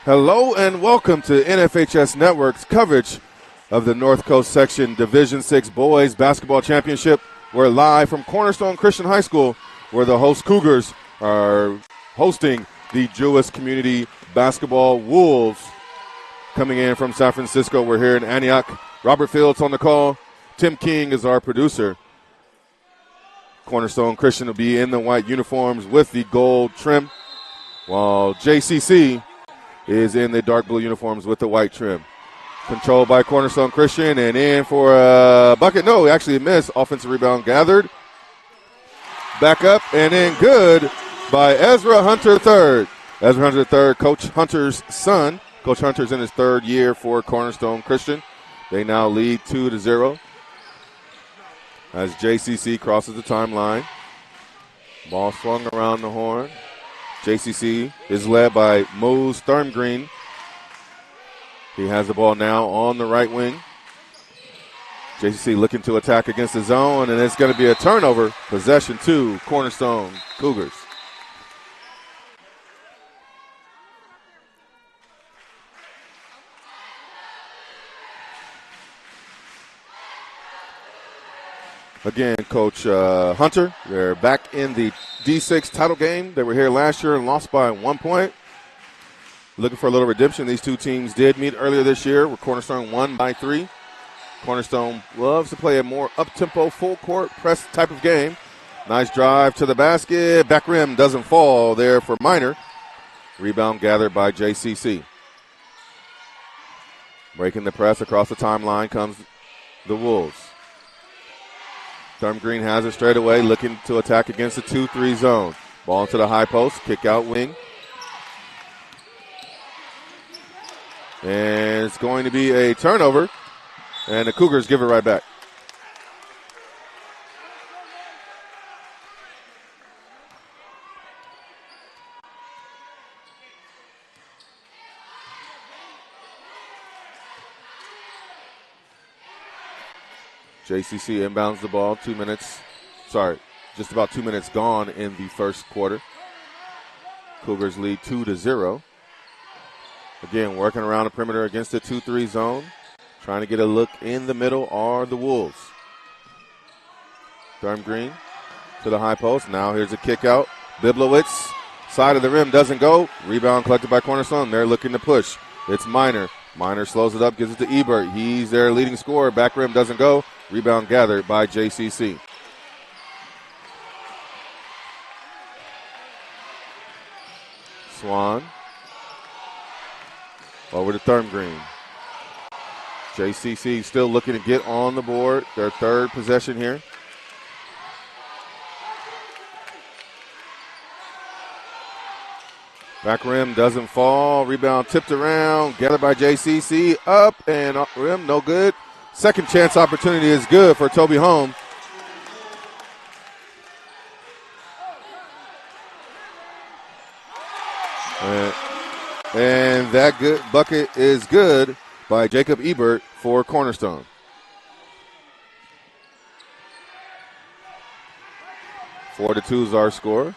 Hello and welcome to NFHS Network's coverage of the North Coast Section Division VI Boys Basketball Championship. We're live from Cornerstone Christian High School, where the host Cougars are hosting the Jewish Community Basketball Wolves. Coming in from San Francisco, we're here in Antioch. Robert Fields on the call. Tim King is our producer. Cornerstone Christian will be in the white uniforms with the gold trim, while JCC is in the dark blue uniforms with the white trim. Controlled by Cornerstone Christian, and in for a bucket. No, actually a miss. Offensive rebound gathered. Back up, and in good by Ezra Hunter III. Ezra Hunter III, Coach Hunter's son. Coach Hunter's in his third year for Cornerstone Christian. They now lead 2-0 as JCC crosses the timeline. Ball swung around the horn. JCC is led by Moose Thurmgreen. He has the ball now on the right wing. JCC looking to attack against the zone, and it's going to be a turnover. Possession to Cornerstone Cougars. Again, Coach Hunter, they're back in the D6 title game. They were here last year and lost by 1 point. Looking for a little redemption. These two teams did meet earlier this year, where Cornerstone won by 3. Cornerstone loves to play a more up-tempo, full-court press type of game. Nice drive to the basket. Back rim doesn't fall there for Minor. Rebound gathered by JCC. Breaking the press across the timeline comes the Wolves. Thurmgreen has it straight away, looking to attack against the 2-3 zone. Ball to the high post, kick out wing. And it's going to be a turnover, and the Cougars give it right back. JCC inbounds the ball. Just about 2 minutes gone in the first quarter. Cougars lead 2-0. Again, working around the perimeter against the 2-3 zone. Trying to get a look in the middle are the Wolves. Thurmgreen to the high post. Now here's a kick out. Biblowitz, side of the rim, doesn't go. Rebound collected by Cornerstone. They're looking to push. It's Minor. Minor slows it up, gives it to Ebert. He's their leading scorer. Back rim doesn't go. Rebound gathered by JCC. Swan. Over to Thurmgreen. JCC still looking to get on the board. Their third possession here. Back rim doesn't fall. Rebound tipped around. Gathered by JCC. Up and up rim. No good. Second chance opportunity is good for Toby Holm. And that good bucket is good by Jacob Ebert for Cornerstone. Four to 2 is our score.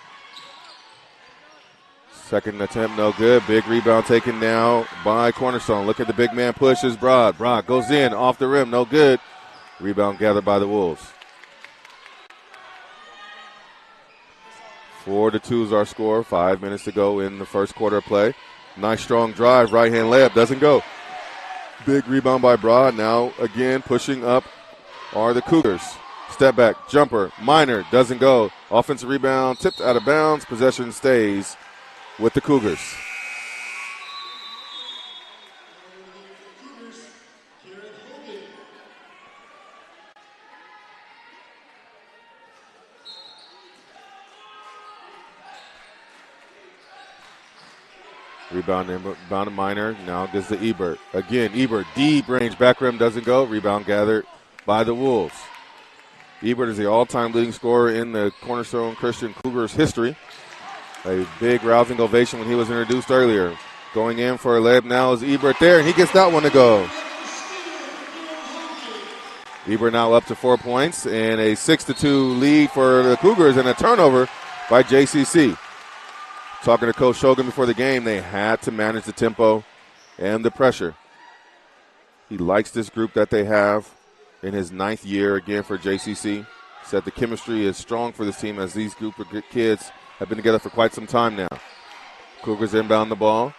Second attempt, no good. Big rebound taken now by Cornerstone. Look at the big man pushes Broad. Broad goes in, off the rim, no good. Rebound gathered by the Wolves. 4 to 2 is our score. 5 minutes to go in the first quarter of play. Nice strong drive, right-hand layup, doesn't go. Big rebound by Broad. Now again pushing up are the Cougars. Step back, jumper, Minor, doesn't go. Offensive rebound, tipped out of bounds. Possession stays with the Cougars. Rebound to Minor. Now gives to Ebert. Again, Ebert, deep range, back rim doesn't go. Rebound gathered by the Wolves. Ebert is the all-time leading scorer in the Cornerstone Christian Cougars history. A big rousing ovation when he was introduced earlier. Going in for a layup now is Ebert there, and he gets that one to go. Ebert now up to 4 points, and a 6-2 lead for the Cougars, and a turnover by JCC. talking to Coach Shogan before the game, they had to manage the tempo and the pressure. He likes this group that they have in his 9th year again for JCC. Said the chemistry is strong for this team as these group of kids have been together for quite some time now. Cougars inbound the ball.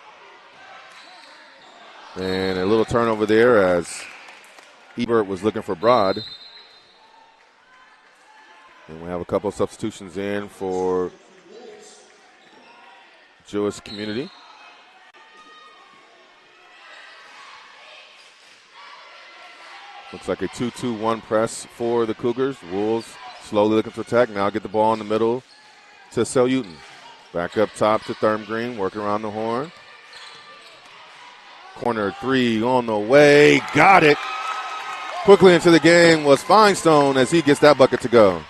And a little turnover there as Ebert was looking for Broad. And we have a couple of substitutions in for Jewish community. Looks like a 2-2-1 press for the Cougars. Wolves slowly looking to attack. Now get the ball in the middle to Seleuton. Back up top to Thurm Green, working around the horn. Corner 3 on the way. Got it. Quickly into the game was Finestone as he gets that bucket to go.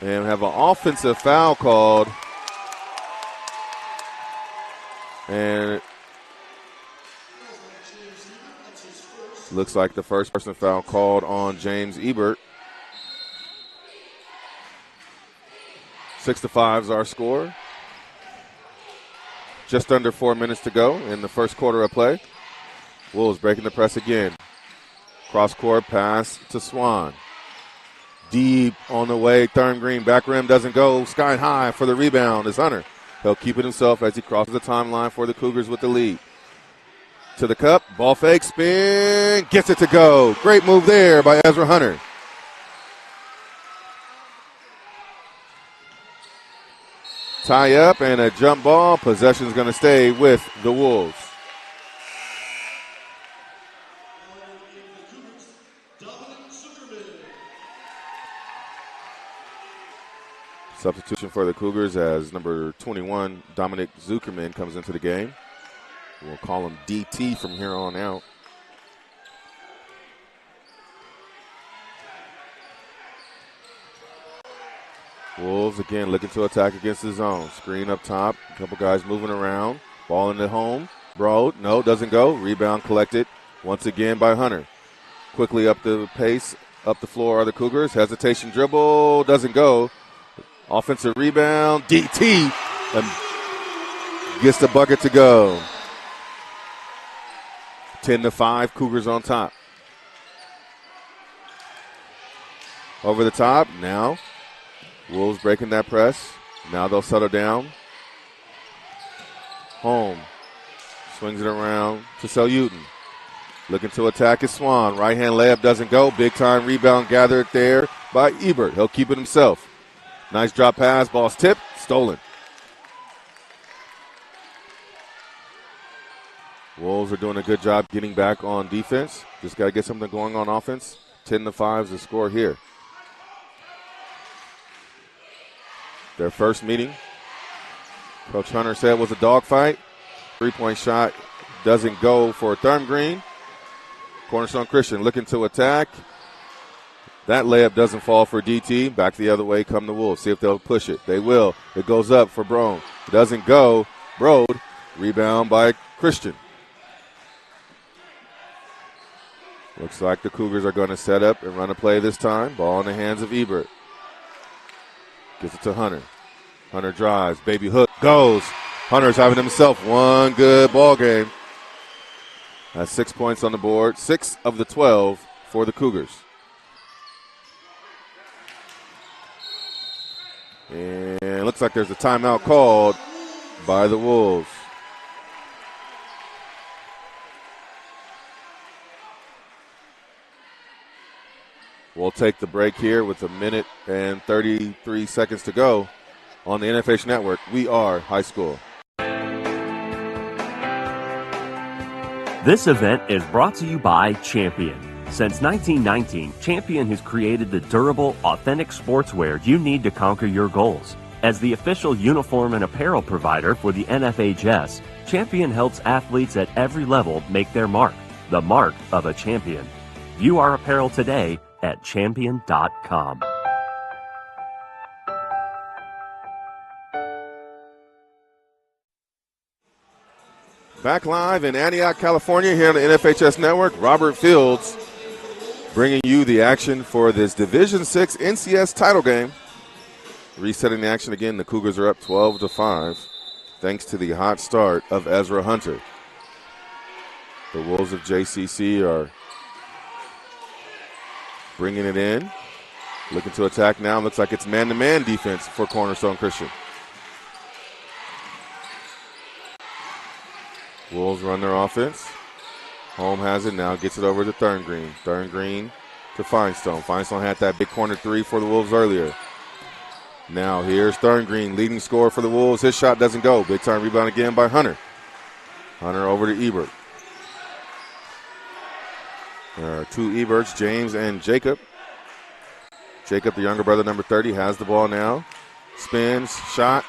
And we have an offensive foul called. And looks like the first person foul called on James Ebert. 6-5 is our score. Just under 4 minutes to go in the first quarter of play. Wolves breaking the press again. Cross-court pass to Swan. Deep on the way. Thurm Green, back rim doesn't go. Sky high for the rebound is Hunter. He'll keep it himself as he crosses the timeline for the Cougars with the lead. To the cup, ball fake, spin, gets it to go. Great move there by Ezra Hunter. Tie up and a jump ball. Possession's going to stay with the Wolves. Substitution for the Cougars as number 21, Dominic Zuckerman, comes into the game. We'll call him DT from here on out. Wolves again looking to attack against the zone. Screen up top. A couple guys moving around. Ball in the home. Broad, no, doesn't go. Rebound collected once again by Hunter. Quickly up the pace, up the floor are the Cougars. Hesitation dribble, doesn't go. Offensive rebound, DT, and gets the bucket to go. 10-5, Cougars on top. Over the top, now Wolves breaking that press. Now they'll settle down. Home. Swings it around to Seleuton. Looking to attack is Swan. Right-hand layup doesn't go. Big-time rebound gathered there by Ebert. He'll keep it himself. Nice drop pass. Ball's tipped. Stolen. Wolves are doing a good job getting back on defense. Just got to get something going on offense. 10-5 is the score here. Their first meeting, Coach Hunter said was a dogfight. 3-point shot doesn't go for Thurm Green. Cornerstone Christian looking to attack. That layup doesn't fall for DT. Back the other way come the Wolves. See if they'll push it. They will. It goes up for Broad. It doesn't go. Broad. Rebound by Christian. Looks like the Cougars are going to set up and run a play this time. Ball in the hands of Ebert. Gets it to Hunter. Hunter drives. Baby hook goes. Hunter's having himself one good ball game. That's 6 points on the board. 6 of the 12 for the Cougars. And it looks like there's a timeout called by the Wolves. We'll take the break here with 1 minute and 33 seconds to go on the NFH Network. We are high school. This event is brought to you by Champion. Since 1919, Champion has created the durable, authentic sportswear you need to conquer your goals. As the official uniform and apparel provider for the NFHS, Champion helps athletes at every level make their mark, the mark of a champion. View our apparel today at champion.com. Back live in Antioch, California, here on the NFHS Network. Robert Fields bringing you the action for this Division VI NCS title game. Resetting the action again, the Cougars are up 12-5 thanks to the hot start of Ezra Hunter. The Wolves of JCC are bringing it in. Looking to attack now. Looks like it's man-to-man defense for Cornerstone Christian. Wolves run their offense. Home has it now, gets it over to Thurn Green. Thurn Green to Finestone. Finestone had that big corner three for the Wolves earlier. Now here's Thurn Green, leading scorer for the Wolves. His shot doesn't go. Big time rebound again by Hunter. Hunter over to Ebert. There are two Eberts, James and Jacob. Jacob, the younger brother, number 30, has the ball now. Spins, shot,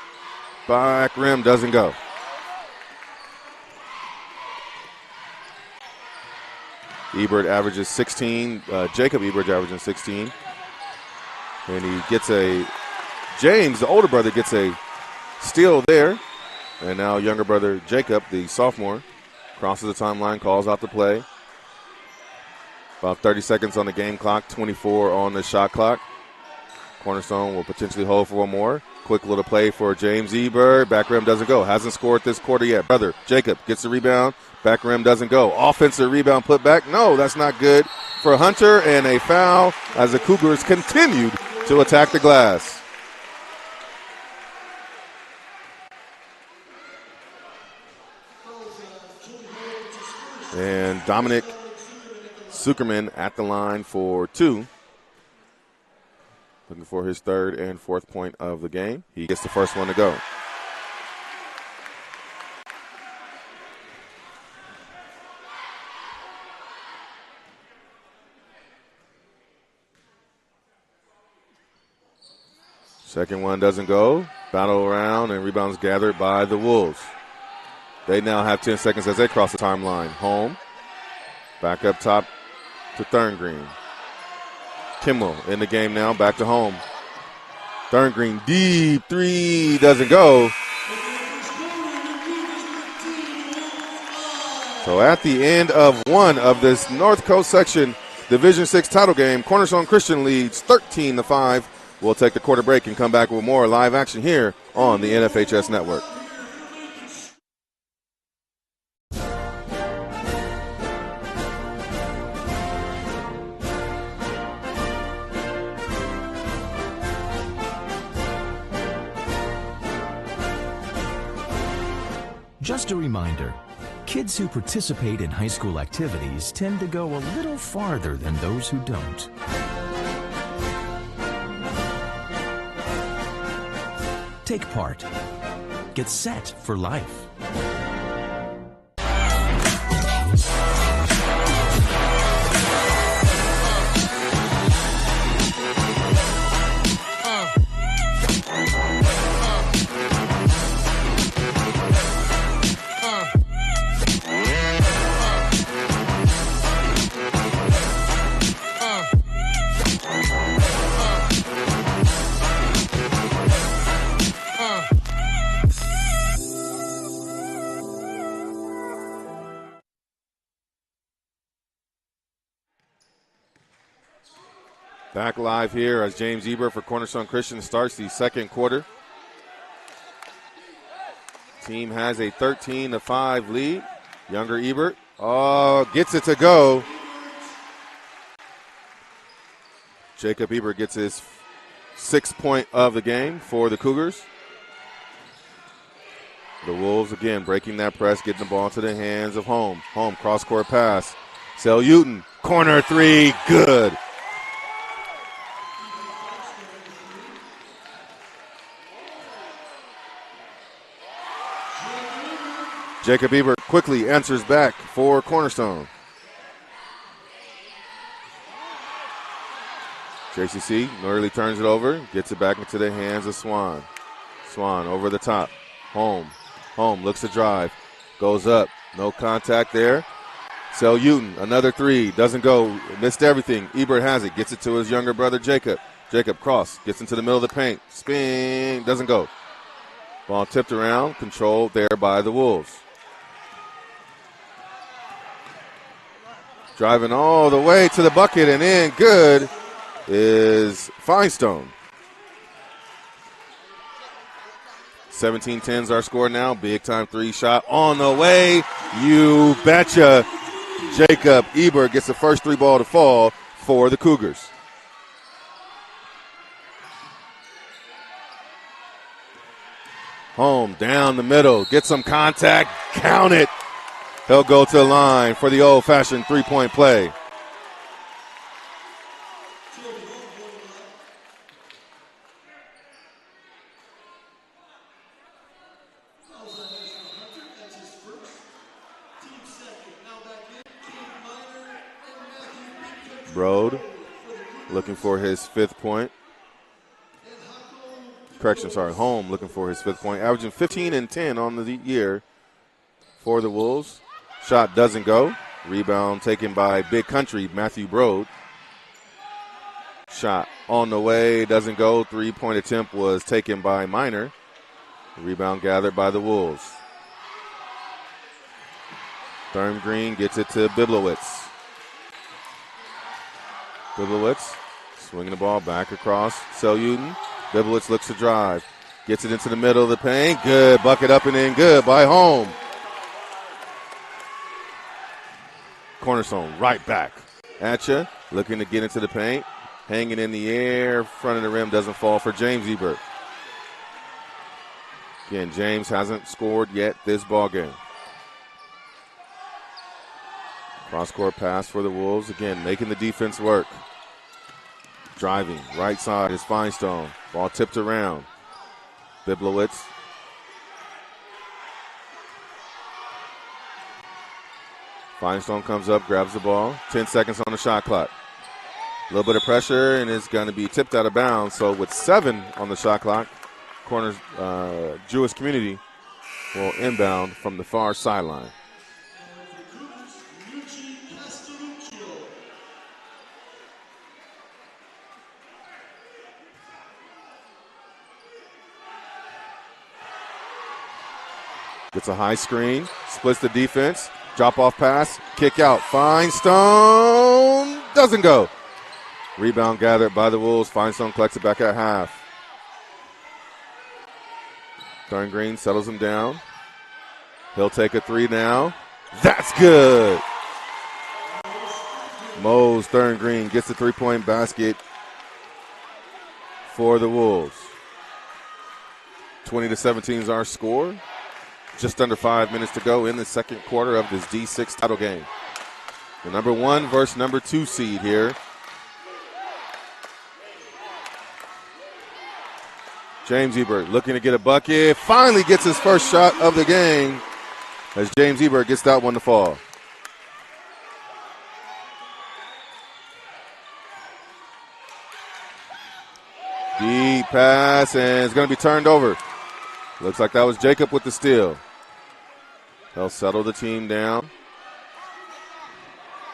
back rim, doesn't go. Ebert averages 16. Jacob Ebert averaging 16. And he gets James, the older brother, gets a steal there. And now younger brother Jacob, the sophomore, crosses the timeline, calls out the play. About 30 seconds on the game clock, 24 on the shot clock. Cornerstone will potentially hold for one more. Quick little play for James Ebert. Back rim doesn't go. Hasn't scored this quarter yet. Brother Jacob gets the rebound. Back rim doesn't go. Offensive rebound put back. No, that's not good for Hunter. And a foul as the Cougars continued to attack the glass. And Dominic Zuckerman at the line for two. Looking for his third and fourth point of the game. He gets the first one to go. Second one doesn't go. Battle around and rebounds gathered by the Wolves. They now have 10 seconds as they cross the timeline. Home. Back up top to Thurn Green. Kimmel in the game now, back to Home. Thurn Green, deep three, doesn't go. So at the end of one of this North Coast section Division VI title game, Cornerstone Christian leads 13-5. We'll take the quarter break and come back with more live action here on the NFHS Network. Just a reminder, kids who participate in high school activities tend to go a little farther than those who don't. Take part. Get set for life. Back live here as James Ebert for Cornerstone Christian starts the second quarter. Team has a 13-5 lead. Younger Ebert, gets it to go. Jacob Ebert gets his 6th point of the game for the Cougars. The Wolves again breaking that press, getting the ball to the hands of Home. Home cross-court pass. Sel Uton, corner three, good. Jacob Ebert quickly answers back for Cornerstone. JCC nearly turns it over, gets it back into the hands of Swan. Swan over the top. Home looks to drive, goes up, no contact there. Sel Uton, another three, doesn't go, missed everything. Ebert has it, gets it to his younger brother Jacob. Jacob cross, gets into the middle of the paint, spin, doesn't go. Ball tipped around, controlled there by the Wolves. Driving all the way to the bucket and in good is Finestone. 17-10's our score now. Big time three shot on the way. You betcha. Jacob Ebert gets the first three ball to fall for the Cougars. Home down the middle. Get some contact. Count it. He'll go to the line for the old-fashioned three-point play. Brode looking for his fifth point. Home looking for his fifth point. Averaging 15 and 10 on the year for the Wolves. Shot doesn't go. Rebound taken by Big Country, Matthew Brode. Shot on the way, doesn't go. Three-point attempt was taken by Minor. Rebound gathered by the Wolves. Thurm Green gets it to Biblowitz. Biblowitz swinging the ball back across Seljutin. Biblowitz looks to drive. Gets it into the middle of the paint. Good. Bucket up and in. Good by Home. Cornerstone right back at you. Looking to get into the paint. Hanging in the air. Front of the rim doesn't fall for James Ebert. Again, James hasn't scored yet this ball game. Cross-court pass for the Wolves. Again, making the defense work. Driving. Right side is Finestone. Ball tipped around. Biblowitz. Finestone comes up, grabs the ball. 10 seconds on the shot clock. A little bit of pressure, and it's going to be tipped out of bounds. So with 7 on the shot clock, Corners Jewish Community will inbound from the far sideline. Gets a high screen, splits the defense, drop-off pass, kick out. Finestone doesn't go. Rebound gathered by the Wolves. Finestone collects it back at half. Thurm Green settles him down. He'll take a three now. That's good. Mose Thurm Green gets the three-point basket for the Wolves. 20-17 is our score. Just under 5 minutes to go in the second quarter of this D6 title game. The number 1 versus number 2 seed here. James Ebert looking to get a bucket. Finally gets his first shot of the game as James Ebert gets that one to fall. Deep pass, and it's going to be turned over. Looks like that was Jacob with the steal. They'll settle the team down.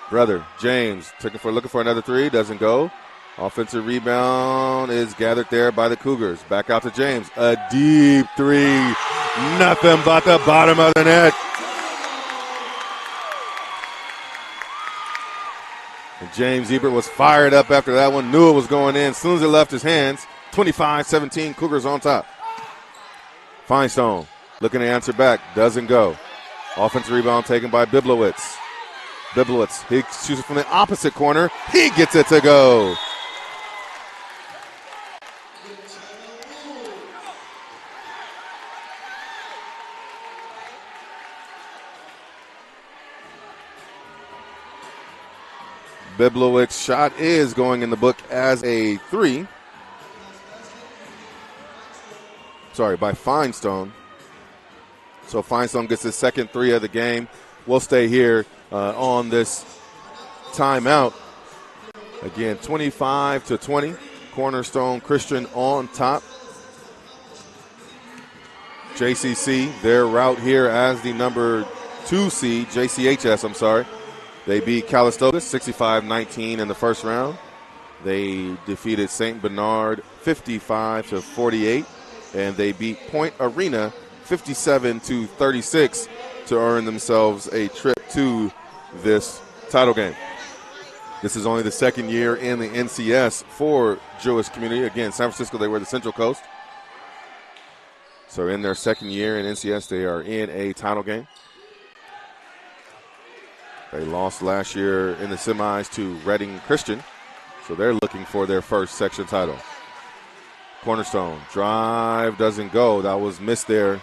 Brother James looking for another three. Doesn't go. Offensive rebound is gathered there by the Cougars. Back out to James. A deep three. Nothing but the bottom of the net. And James Ebert was fired up after that one. Knew it was going in. As soon as it left his hands, 25-17, Cougars on top. Finestone looking to answer back. Doesn't go. Offensive rebound taken by Biblowitz. Biblowitz, he shoots from the opposite corner. He gets it to go. Biblowitz shot is going in the book as a three. Sorry, by Finestone. So Finestone gets his second three of the game. We'll stay here on this timeout. Again, 25-20. Cornerstone Christian on top. JCC, their route here as the number 2 seed, JCHS, I'm sorry. They beat Calistoga 65-19 in the first round. They defeated St. Bernard 55-48. And they beat Point Arena 57-36 to earn themselves a trip to this title game. This is only the second year in the NCS for Jewish Community. Again, San Francisco, they were the Central Coast. So in their second year in NCS, they are in a title game. They lost last year in the semis to Reading Christian. So they're looking for their first section title. Cornerstone, drive doesn't go. That was missed there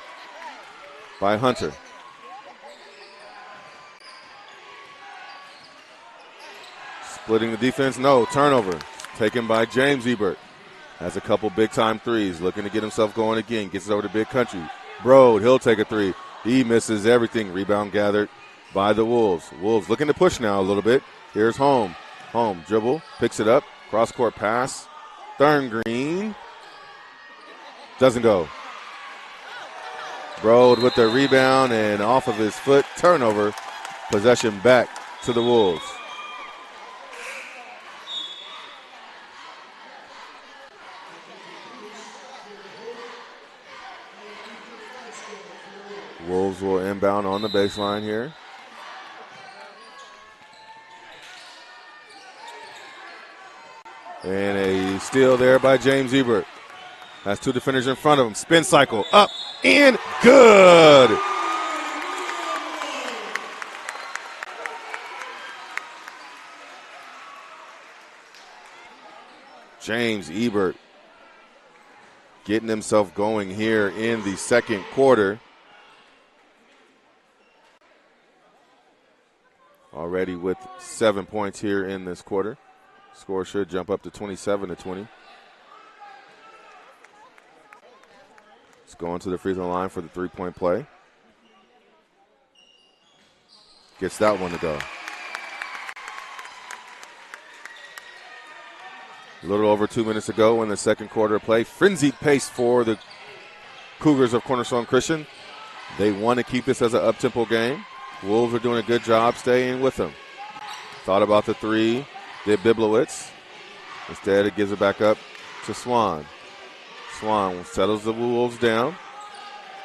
by Hunter. Splitting the defense, no, turnover. Taken by James Ebert. Has a couple big-time threes, looking to get himself going again. Gets it over to Big Country. Brode, he'll take a three. He misses everything. Rebound gathered by the Wolves. Wolves looking to push now a little bit. Here's Home. Home, dribble, picks it up. Cross-court pass. Thorngreen. Doesn't go. Brode with the rebound and off of his foot. Turnover. Possession back to the Wolves. Wolves will inbound on the baseline here. And a steal there by James Ebert. Has two defenders in front of him. Spin cycle, up, and good! James Ebert getting himself going here in the second quarter. Already with 7 points here in this quarter. Score should jump up to 27-20. Let's go into the free throw line for the three-point play. Gets that one to go. A little over 2 minutes ago in the second quarter of play. Frenzied pace for the Cougars of Cornerstone Christian. They want to keep this as an up-tempo game. Wolves are doing a good job staying with them. Thought about the three, did Biblowitz. Instead, it gives it back up to Swan. Swan settles the Wolves down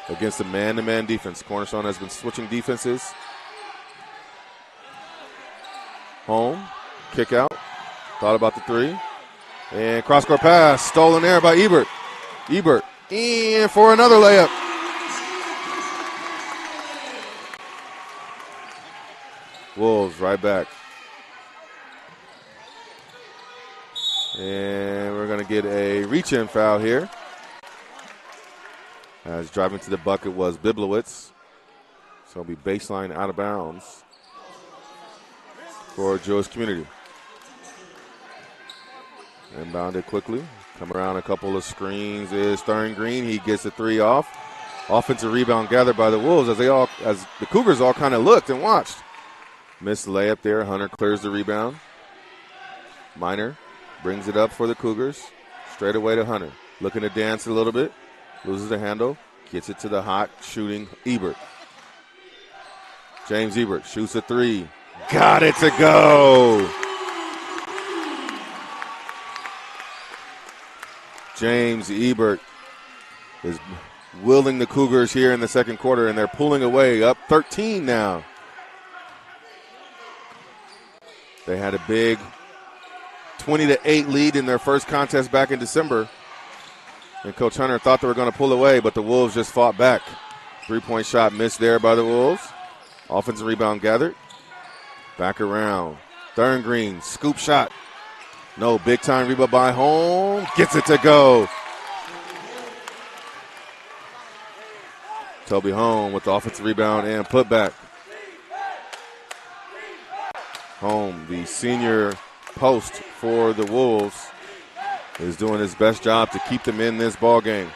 against the man-to-man defense. Cornerstone has been switching defenses. Home, kick out. Thought about the three. And cross-court pass, stolen there by Ebert. Ebert in for another layup. Wolves right back. And we're going to get a reach-in foul here. As driving to the bucket was Biblowitz. So it'll be baseline out of bounds for Jewish Community. Inbounded quickly. Come around a couple of screens is Thorngreen. He gets the three off. Offensive rebound gathered by the Wolves as the Cougars all kind of looked and watched. Missed layup there. Hunter clears the rebound. Minor brings it up for the Cougars. Straight away to Hunter. Looking to dance a little bit. Loses the handle. Gets it to the hot shooting Ebert. James Ebert shoots a three. Got it to go. James Ebert is willing the Cougars here in the second quarter, and they're pulling away up 13 now. They had a big 20-8 lead in their first contest back in December. And Coach Hunter thought they were going to pull away, but the Wolves just fought back. Three-point shot missed there by the Wolves. Offensive rebound gathered. Back around. Thorngreen, scoop shot. No, big-time rebound by Home. Gets it to go. Toby Home with the offensive rebound and putback. Home, the senior post for the Wolves, is doing his best job to keep them in this ball game.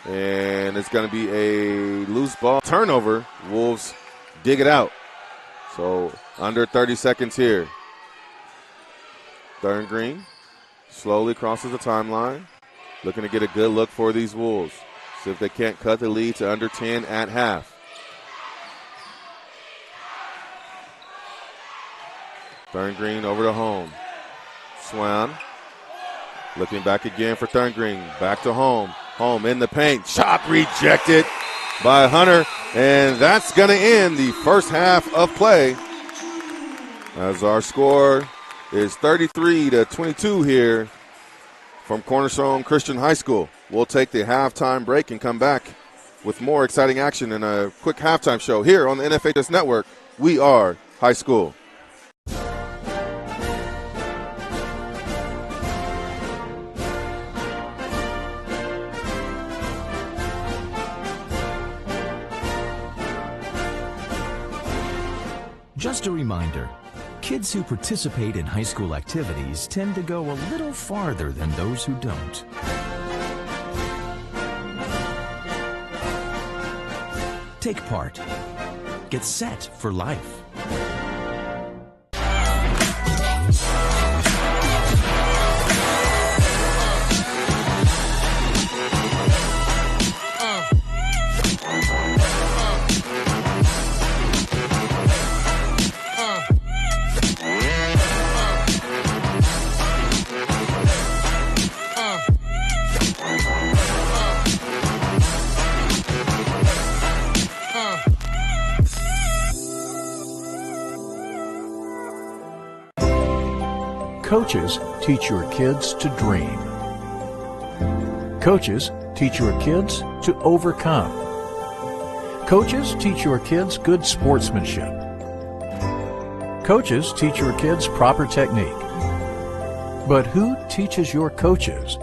And it's going to be a loose ball turnover. Wolves dig it out. So under 30 seconds here. Thorngreen slowly crosses the timeline. Looking to get a good look for these Wolves. See if they can't cut the lead to under 10 at half. Thorngreen over to Home. Swan looking back again for Thorngreen. Back to Home. Home in the paint. Shot rejected by Hunter, and that's going to end the first half of play as our score is 33-22 here from Cornerstone Christian High School. We'll take the halftime break and come back with more exciting action and a quick halftime show here on the NFHS Network. We are high school. Just a reminder, kids who participate in high school activities tend to go a little farther than those who don't. Take part. Get set for life. Coaches teach your kids to dream. Coaches teach your kids to overcome. Coaches teach your kids good sportsmanship. Coaches teach your kids proper technique. But who teaches your coaches?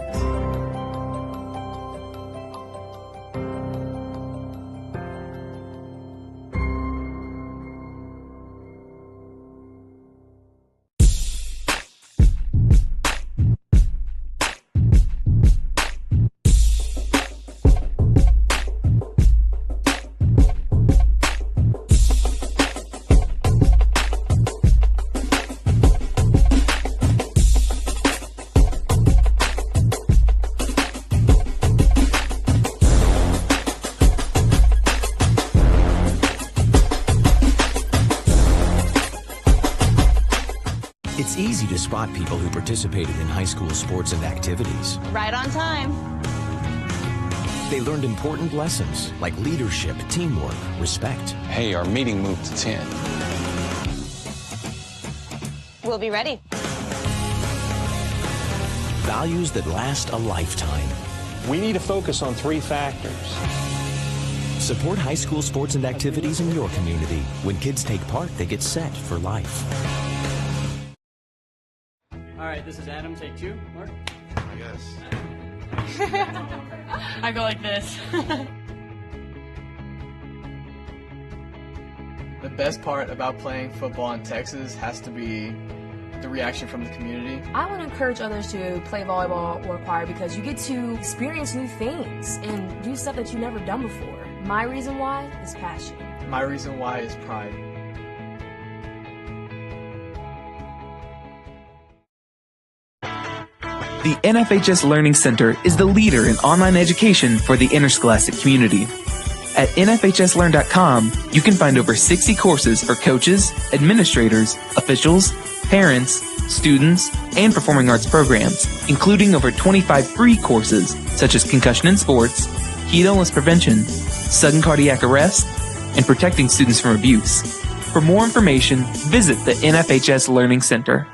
It's easy to spot people who participated in high school sports and activities. Right on time. They learned important lessons like leadership, teamwork, respect. Hey, our meeting moved to 10. We'll be ready. Values that last a lifetime. We need to focus on 3 factors. Support high school sports and activities in your community. When kids take part, they get set for life. All right, this is Adam. Take 2. Mark? Yes. I go like this. The best part about playing football in Texas has to be the reaction from the community. I want to encourage others to play volleyball or choir because you get to experience new things and do stuff that you've never done before. My reason why is passion. My reason why is pride. The NFHS Learning Center is the leader in online education for the interscholastic community. At nfhslearn.com, you can find over 60 courses for coaches, administrators, officials, parents, students, and performing arts programs, including over 25 free courses such as concussion in sports, heat illness prevention, sudden cardiac arrest, and protecting students from abuse. For more information, visit the NFHS Learning Center.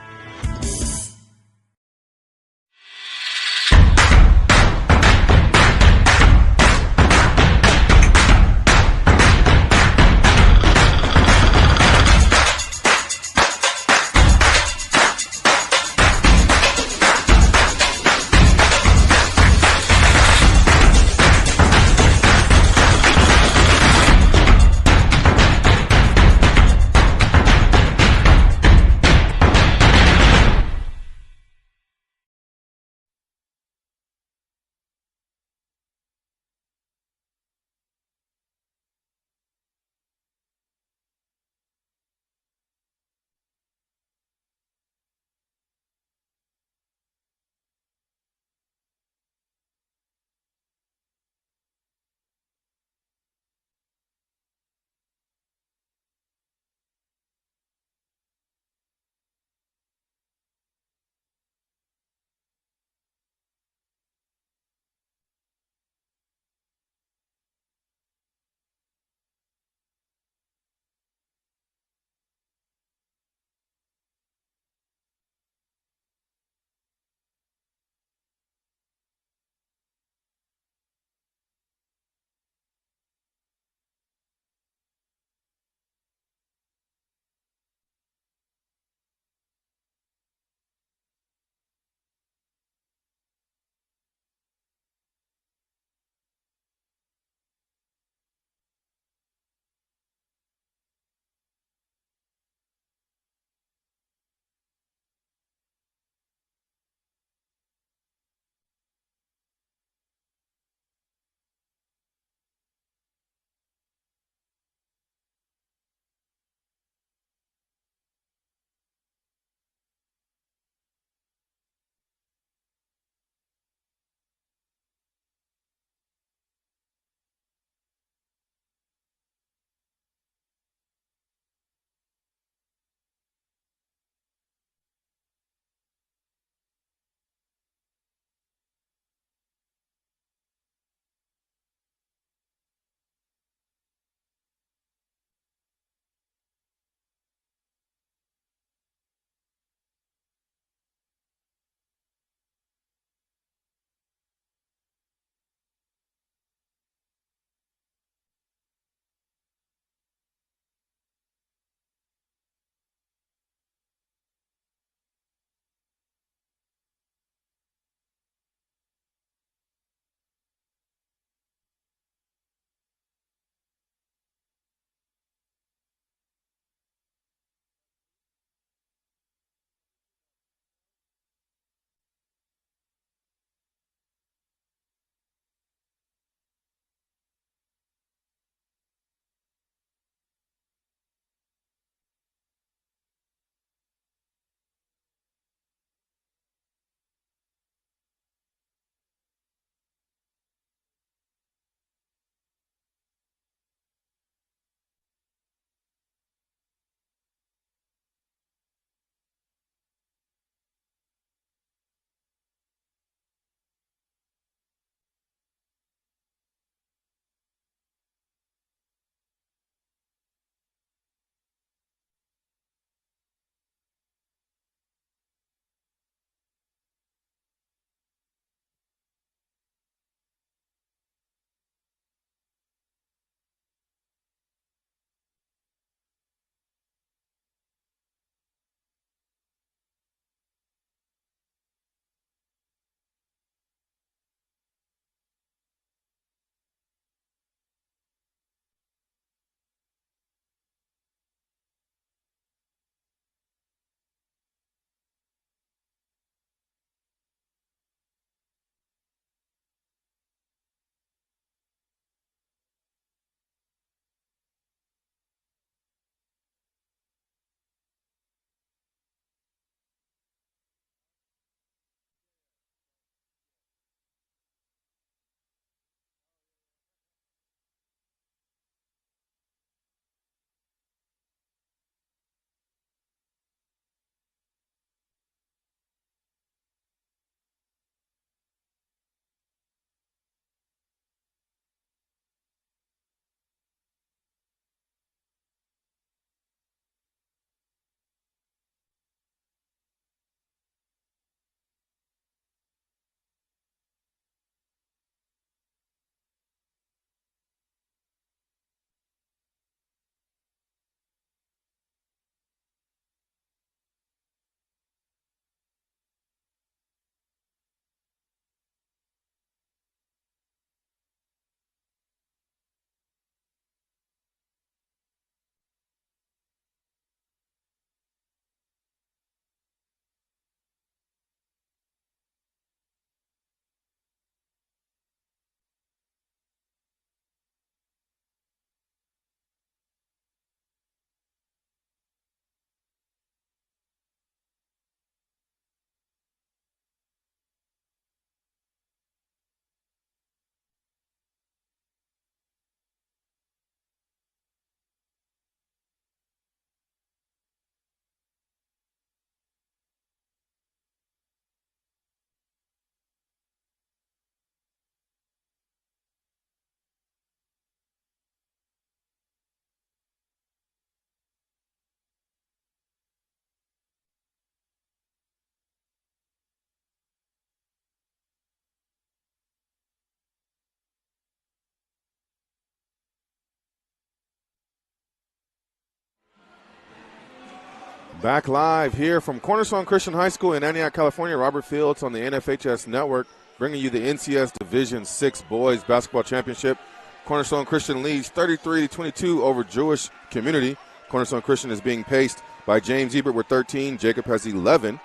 Back live here from Cornerstone Christian High School in Antioch, California. Robert Fields on the NFHS Network, bringing you the NCS Division VI Boys Basketball Championship. Cornerstone Christian leads 33-22 over Jewish Community. Cornerstone Christian is being paced by James Ebert with 13. Jacob has 11.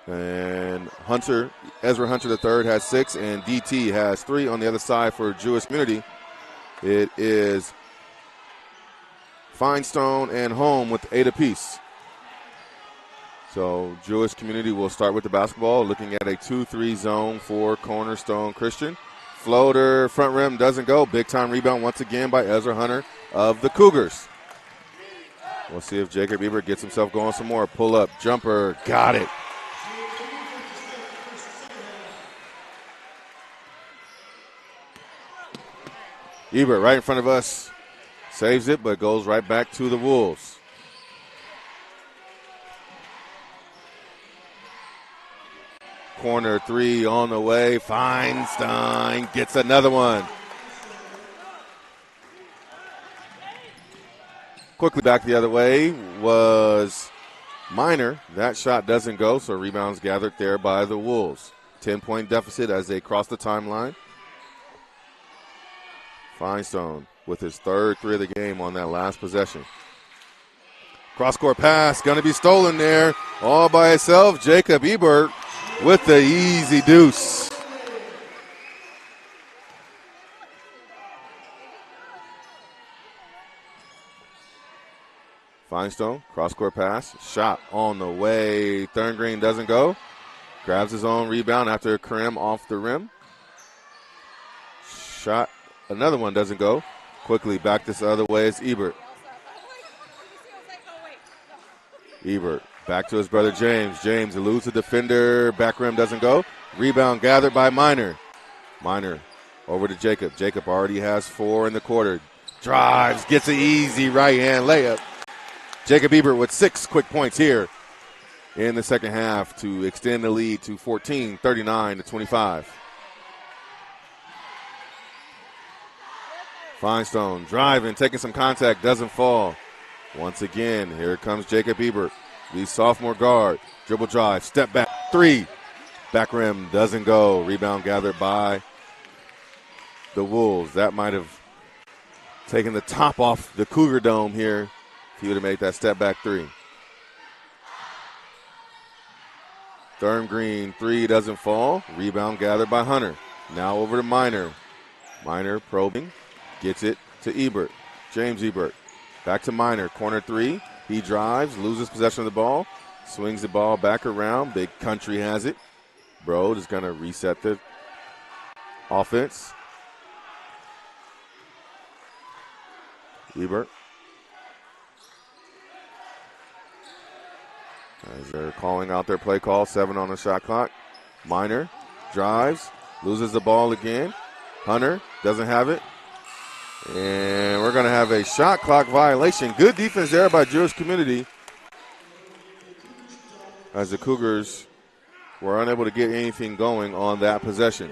And Ezra Hunter III has 6. And DT has 3 on the other side for Jewish Community. It is Finestone and Home with 8 apiece. So Jewish Community will start with the basketball, looking at a 2-3 zone for Cornerstone Christian. Floater, front rim doesn't go. Big time rebound once again by Ezra Hunter of the Cougars. We'll see if Jacob Ebert gets himself going some more. Pull up, jumper, got it. Ebert right in front of us. Saves it, but goes right back to the Wolves. Corner 3 on the way. Feinstein gets another one. Quickly back the other way was Minor. That shot doesn't go, so rebounds gathered there by the Wolves. 10-point deficit as they cross the timeline. Finestone with his third 3 of the game on that last possession. Cross-court pass, going to be stolen there all by itself. Jacob Ebert with the easy deuce. Finestone, cross-court pass, shot on the way. Thorngreen doesn't go. Grabs his own rebound after Karim off the rim. Shot, another one doesn't go. Quickly back this other way is Ebert. Ebert back to his brother James. James eludes the defender. Back rim doesn't go. Rebound gathered by Minor. Minor over to Jacob. Jacob already has 4 in the quarter. Drives, gets an easy right-hand layup. Jacob Ebert with 6 quick points here in the second half to extend the lead to 14, 39-25. Finestone driving, taking some contact, doesn't fall. Once again, here comes Jacob Ebert, the sophomore guard. Dribble drive, step back, 3. Back rim doesn't go. Rebound gathered by the Wolves. That might have taken the top off the Cougar Dome here if he would have made that step back 3. Thorngreen 3 doesn't fall. Rebound gathered by Hunter. Now over to Minor. Minor probing. Gets it to Ebert. James Ebert. Back to Minor. Corner 3. He drives. Loses possession of the ball. Swings the ball back around. Big Country has it. Broad is going to reset the offense. Ebert. As they're calling out their play call. 7 on the shot clock. Minor drives. Loses the ball again. Hunter doesn't have it. And we're going to have a shot clock violation. Good defense there by Jewish Community, as the Cougars were unable to get anything going on that possession.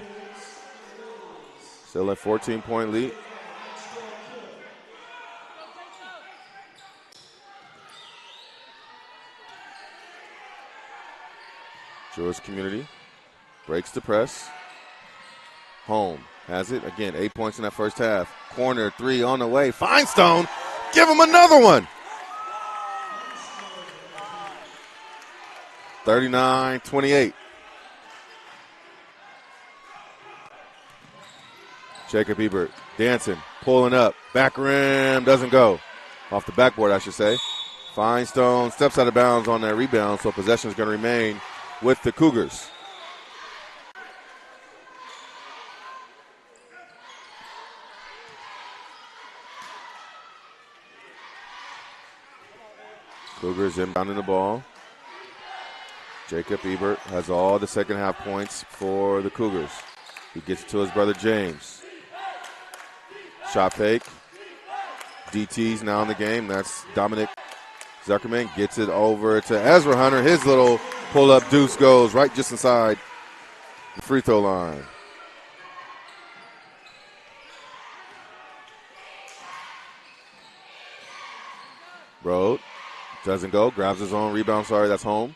Still a 14-point lead. Jewish Community breaks the press. Home has it. Again, 8 points in that first half. Corner 3 on the way. Finestone, give him another one. 39-28. Jacob Ebert dancing, pulling up. Back rim doesn't go. Off the backboard, I should say. Finestone steps out of bounds on that rebound, so possession is going to remain with the Cougars. Cougars inbounding the ball. Jacob Ebert has all the second half points for the Cougars. He gets it to his brother James. Shot fake. DT's now in the game. That's Dominic Zuckerman. Gets it over to Ezra Hunter. His little pull-up deuce goes right just inside the free throw line. Broad Doesn't go. Grabs his own rebound. Sorry, that's home.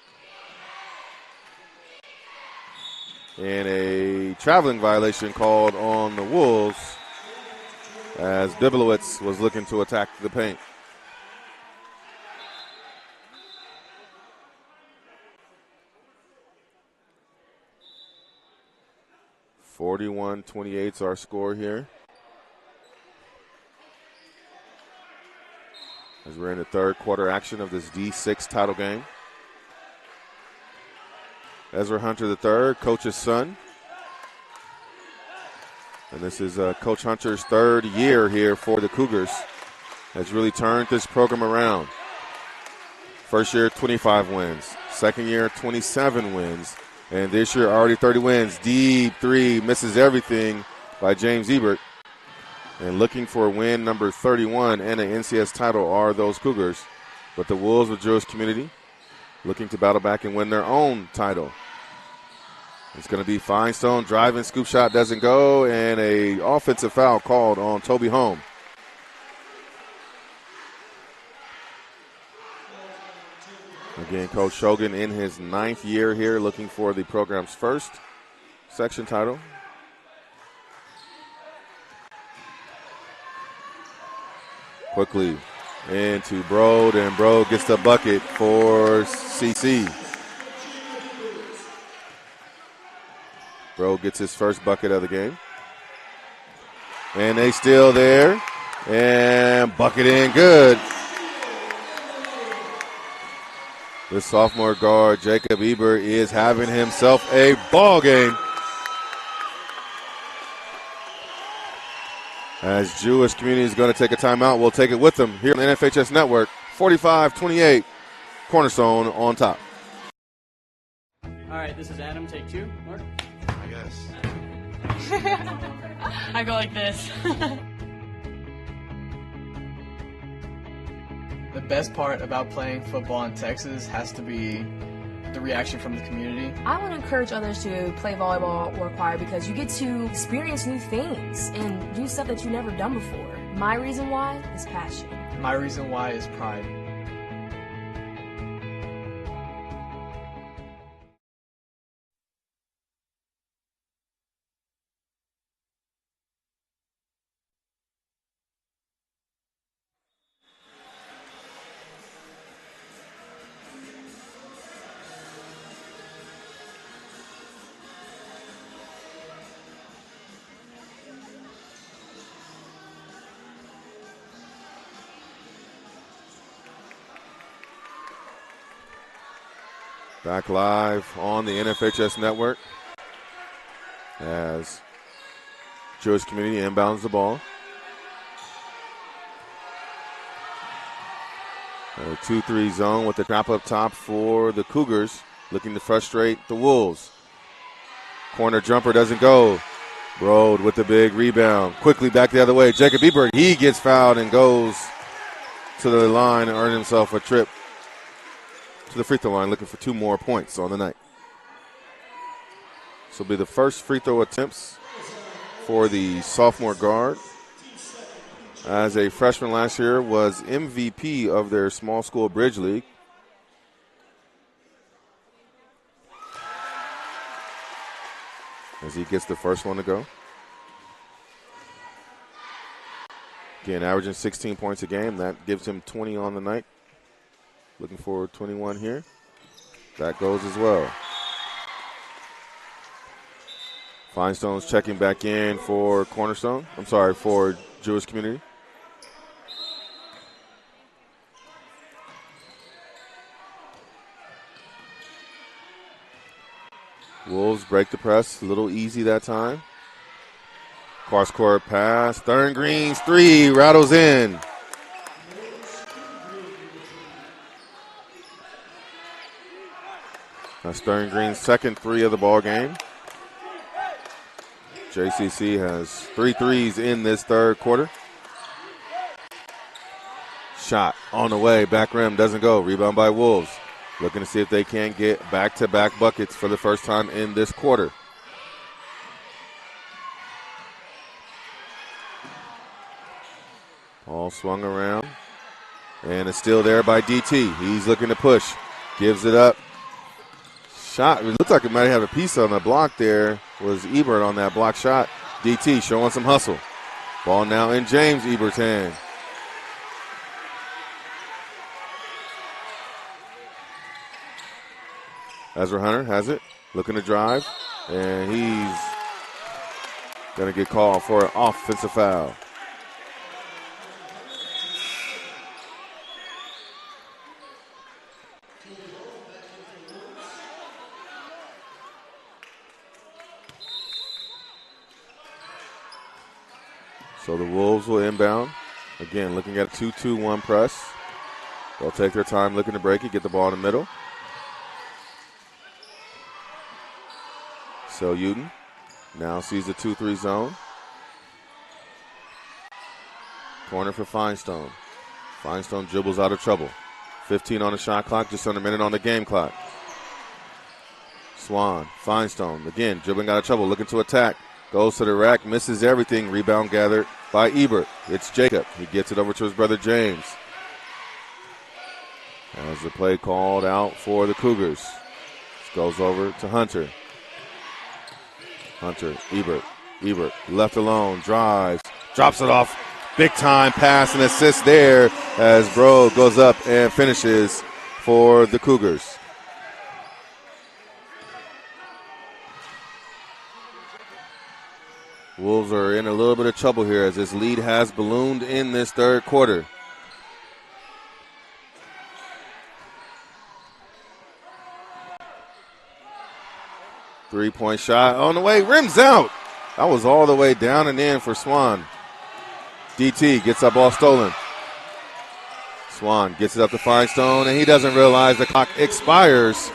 And a traveling violation called on the Wolves as Bibelowitz was looking to attack the paint. (41-28) is our score here. As we're in the third quarter action of this D6 title game. Ezra Hunter III, coach's son. And this is Coach Hunter's third year here for the Cougars. Has really turned this program around. First year, 25 wins. Second year, 27 wins. And this year, already 30 wins. Deep three, misses everything by James Ebert. And looking for win number 31 and an NCS title are those Cougars. But the Wolves with Jewish Community looking to battle back and win their own title. It's going to be Finestone driving, scoop shot doesn't go, and a offensive foul called on Toby Home. Again, Coach Shogan in his 9th year here looking for the program's first section title. Quickly into Brode, and Brode gets the bucket for CC. Brode gets his first bucket of the game. And they still there. And bucket in good. The sophomore guard, Jacob Ebert, is having himself a ball game. As Jewish Community is going to take a timeout, we'll take it with them here on the NFHS Network. 45-28, Cornerstone on top. All right, this is Adam. Take 2. Mark? I guess. I go like this. The best part about playing football in Texas has to be the reaction from the community. I would encourage others to play volleyball or choir because you get to experience new things and do stuff that you've never done before. My reason why is passion. My reason why is pride. Back live on the NFHS Network as Jewish Community inbounds the ball. A 2-3 zone with the trap up top for the Cougars, looking to frustrate the Wolves. Corner jumper doesn't go. Brode with the big rebound. Quickly back the other way. Jacob Ebert, he gets fouled and goes to the line and earned himself a trip to the free throw line, looking for 2 more points on the night. This will be the first free throw attempts for the sophomore guard. As a freshman last year, was MVP of their small school bridge league. As he gets the first one to go. Again, averaging 16 points a game. That gives him 20 on the night. Looking for 21 here. That goes as well. Finestone's checking back in for Cornerstone. I'm sorry, for Jewish Community. Wolves break the press. A little easy that time. Cross-court pass. Thurn Green's 3 rattles in. That's Thurn Green's second 3 of the ball game. JCC has 3 threes in this third quarter. Shot on the way, back rim, doesn't go. Rebound by Wolves. Looking to see if they can get back-to-back buckets for the first time in this quarter. Ball swung around. And it's still there by DT. He's looking to push. Gives it up. Shot. It looks like it might have a piece on the block there. Was Ebert on that block shot. DT showing some hustle. Ball now in James Ebert's hand. Ezra Hunter has it. Looking to drive. And he's going to get called for an offensive foul. So the Wolves will inbound. Again, looking at a 2-2-1 press. They'll take their time looking to break it, get the ball in the middle. So Uden now sees the 2-3 zone. Corner for Finestone. Finestone dribbles out of trouble. 15 on the shot clock, just under a minute on the game clock. Swan, Finestone, again, dribbling out of trouble, looking to attack. Goes to the rack, misses everything. Rebound gathered by Ebert. It's Jacob. He gets it over to his brother James. As the play called out for the Cougars. This goes over to Hunter. Hunter, Ebert left alone, drives, drops it off. Big time pass and assist there as Bro goes up and finishes for the Cougars. Wolves are in a little bit of trouble here as this lead has ballooned in this third quarter. Three-point shot on the way, rims out. That was all the way down and in for Swan. DT gets that ball stolen. Swan gets it up to Finestone, and he doesn't realize the clock expires.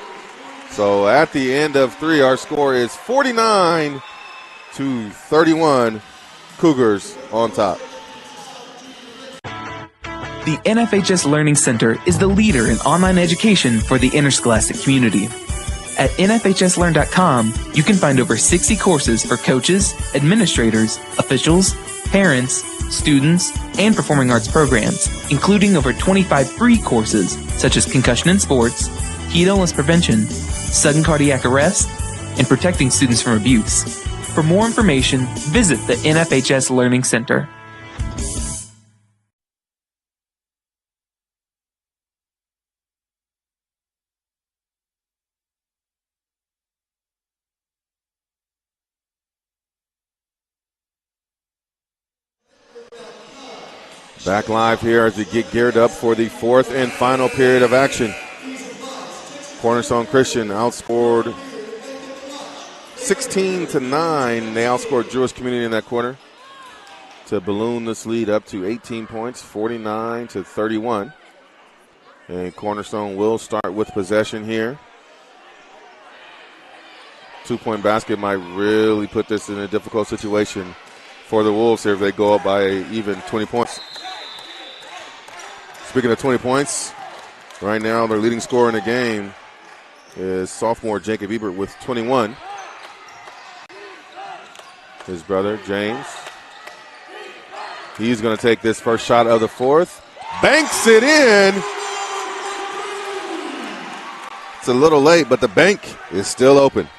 So at the end of three, our score is 49-31. Cougars on top. The NFHS Learning Center is the leader in online education for the interscholastic community. At NFHSLearn.com, you can find over 60 courses for coaches, administrators, officials, parents, students, and performing arts programs, including over 25 free courses such as concussion in sports, heat illness prevention, sudden cardiac arrest, and protecting students from abuse. For more information, visit the NFHS Learning Center. Back live here as we get geared up for the fourth and final period of action. Cornerstone Christian outscored 16-9. They outscored Jewish Community in that quarter to balloon this lead up to 18 points, 49-31. And Cornerstone will start with possession here. 2-point basket might really put this in a difficult situation for the Wolves here if they go up by even 20 points. Speaking of 20 points, right now their leading scorer in the game is sophomore Jacob Ebert with 21. His brother, James. He's going to take this first shot of the fourth. Banks it in. It's a little late, but the bank is still open.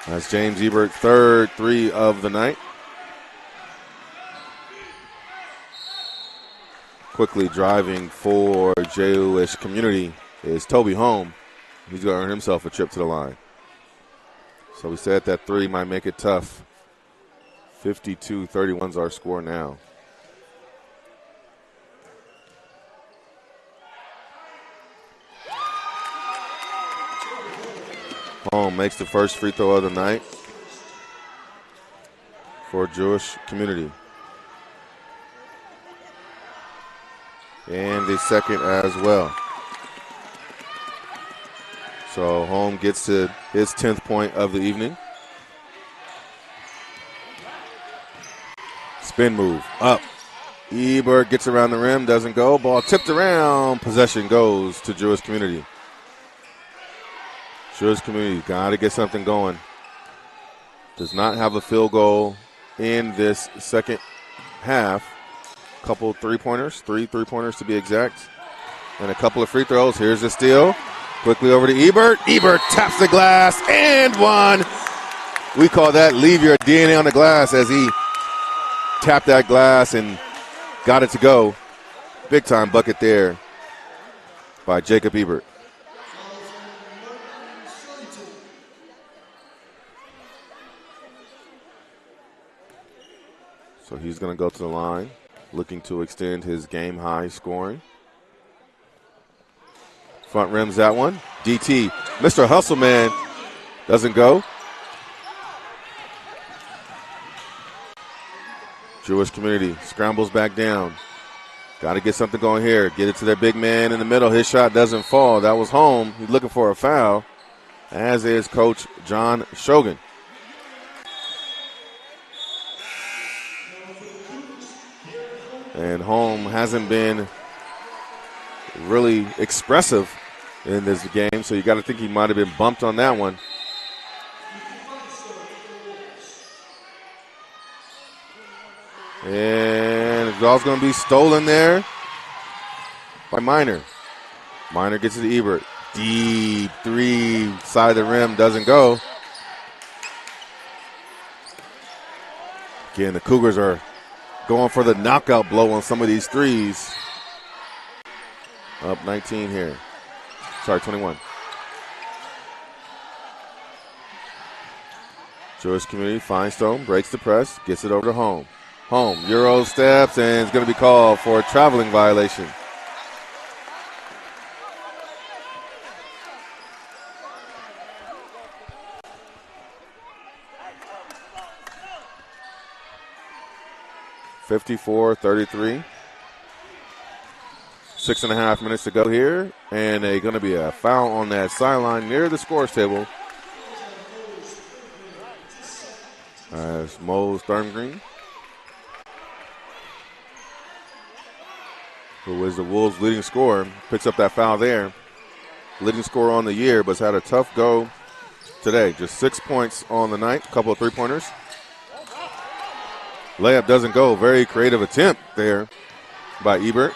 That's James Ebert, third three of the night. Quickly driving for Jewish Community is Toby Holm. He's going to earn himself a trip to the line. So we said that three might make it tough. 52-31's our score now. Holm makes the first free throw of the night for Jewish Community. And the second as well. So Holm gets to his 10th point of the evening. Spin move up. Ebert gets around the rim, doesn't go. Ball tipped around. Possession goes to Jewish Community. Jewish Community got to get something going. Does not have a field goal in this second half. Couple three-pointers, three three-pointers to be exact, and a couple of free throws. Here's the steal. Quickly over to Ebert. Ebert taps the glass and one. We call that leave your DNA on the glass as he tapped that glass and got it to go. Big-time bucket there by Jacob Ebert. So he's going to go to the line, looking to extend his game-high scoring. Front rims that one. DT, Mr. Hustle Man, doesn't go. Jewish Community scrambles back down. Got to get something going here. Get it to their big man in the middle. His shot doesn't fall. That was home. He's looking for a foul, as is Coach John Shogan. And home hasn't been really expressive in this game, so you got to think he might have been bumped on that one. And the ball's going to be stolen there by Minor. Minor gets it to Ebert. Deep three, side of the rim, doesn't go. Again, the Cougars are going for the knockout blow on some of these threes. Up 19 here. Sorry, 21. Jewish Community, Finestone breaks the press, gets it over to Home. Home, Euro steps, and it's going to be called for a traveling violation. (54-33). 6.5 minutes to go here, and there's going to be a foul on that sideline near the scores table. As Mo Thorngreen, who is the Wolves' leading scorer, picks up that foul there. Leading scorer on the year, but has had a tough go today. Just 6 points on the night, a couple of three-pointers. Layup doesn't go. Very creative attempt there by Ebert.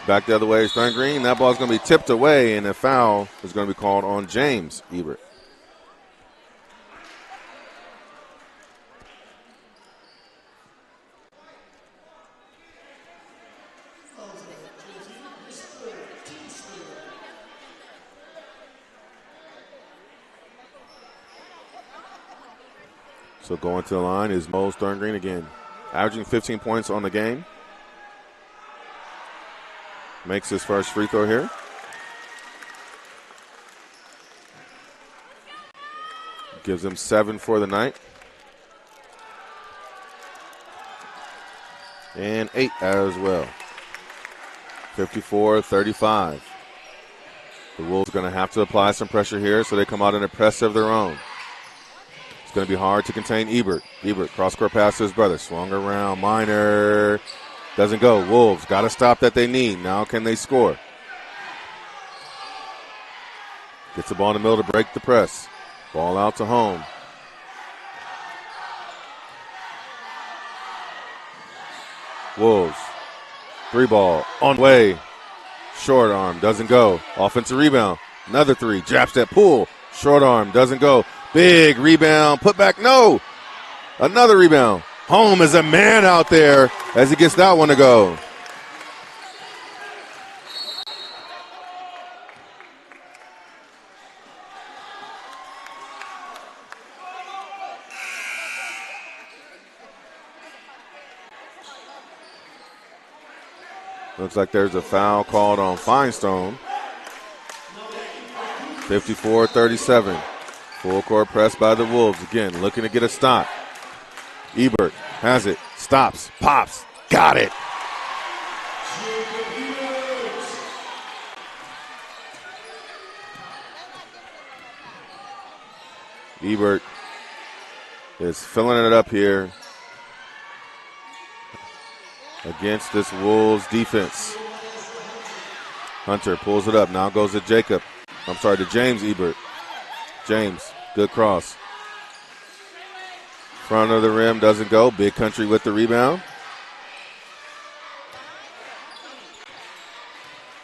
Back the other way is Thorngreen. That ball's going to be tipped away, and a foul is going to be called on James Ebert. So going to the line is Mo Thorngreen again, averaging 15 points on the game. Makes his first free throw here. Gives him 7 for the night. And 8 as well. 54-35. The Wolves are going to have to apply some pressure here, so they come out in a press of their own. It's going to be hard to contain Ebert. Ebert, cross-court pass to his brother. Swung around, Minor. Doesn't go. Wolves got a stop that they need. Now can they score? Gets the ball in the middle to break the press. Ball out to Home. Wolves. 3 ball. On way. Short arm. Doesn't go. Offensive rebound. Another 3. Jab step pull. Short arm. Doesn't go. Big rebound. Put back. No. Another rebound. Home is a man out there as he gets that one to go. Looks like there's a foul called on Finestone. 54-37. Full court press by the Wolves. Again, looking to get a stop. Ebert has it, stops, pops, got it. Ebert is filling it up here against this Wolves defense. Hunter pulls it up, now goes to to James Ebert. James, good cross. Front of the rim, doesn't go. Big Country with the rebound.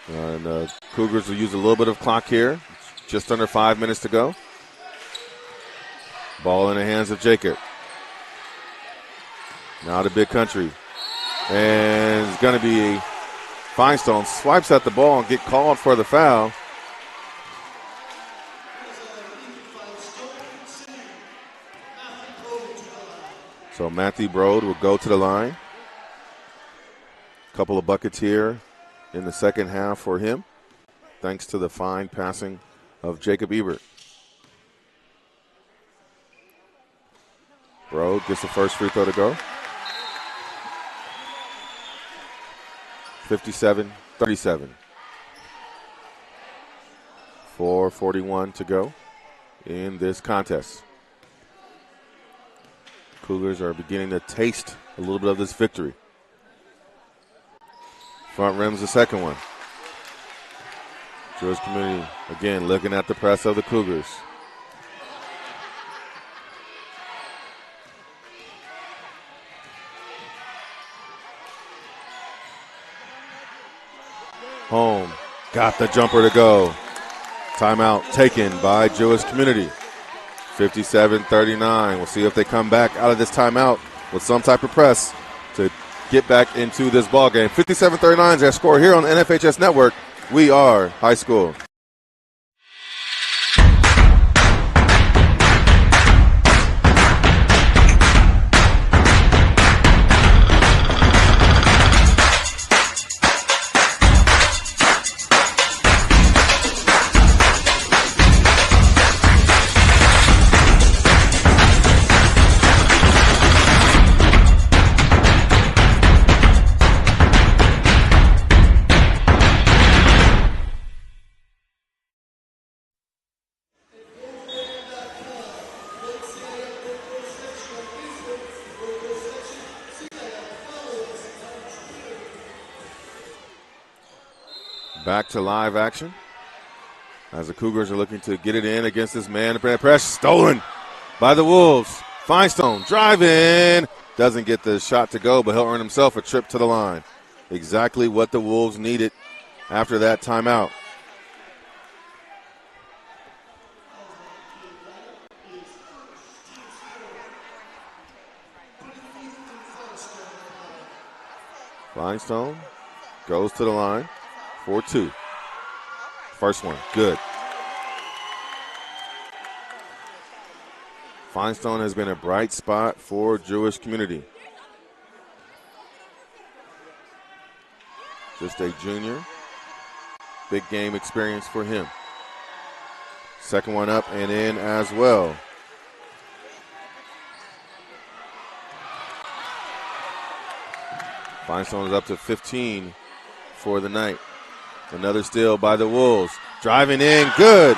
And Cougars will use a little bit of clock here. Just under 5 minutes to go. Ball in the hands of Jacob. Now to Big Country. And it's going to be Feinstein swipes at the ball and get called for the foul. So Matthew Brode will go to the line. Couple of buckets here in the second half for him, thanks to the fine passing of Jacob Ebert. Brode gets the first free throw to go. 57-37. 4:41 to go in this contest. Cougars are beginning to taste a little bit of this victory. Front rim's the second one. Jewish Community, again, looking at the press of the Cougars. Home got the jumper to go. Timeout taken by Jewish Community. 57-39. We'll see if they come back out of this timeout with some type of press to get back into this ball game. 57-39 is our score here on the NFHS Network. We are high school. Back to live action as the Cougars are looking to get it in against this man. Press stolen by the Wolves. Feinstein driving. Doesn't get the shot to go, but he'll earn himself a trip to the line. Exactly what the Wolves needed after that timeout. Feinstein goes to the line. 4-2. First one, good. Feinstein has been a bright spot for Jewish Community. Just a junior. Big game experience for him. Second one up and in as well. Feinstein is up to 15 for the night. Another steal by the Wolves. Driving in, good.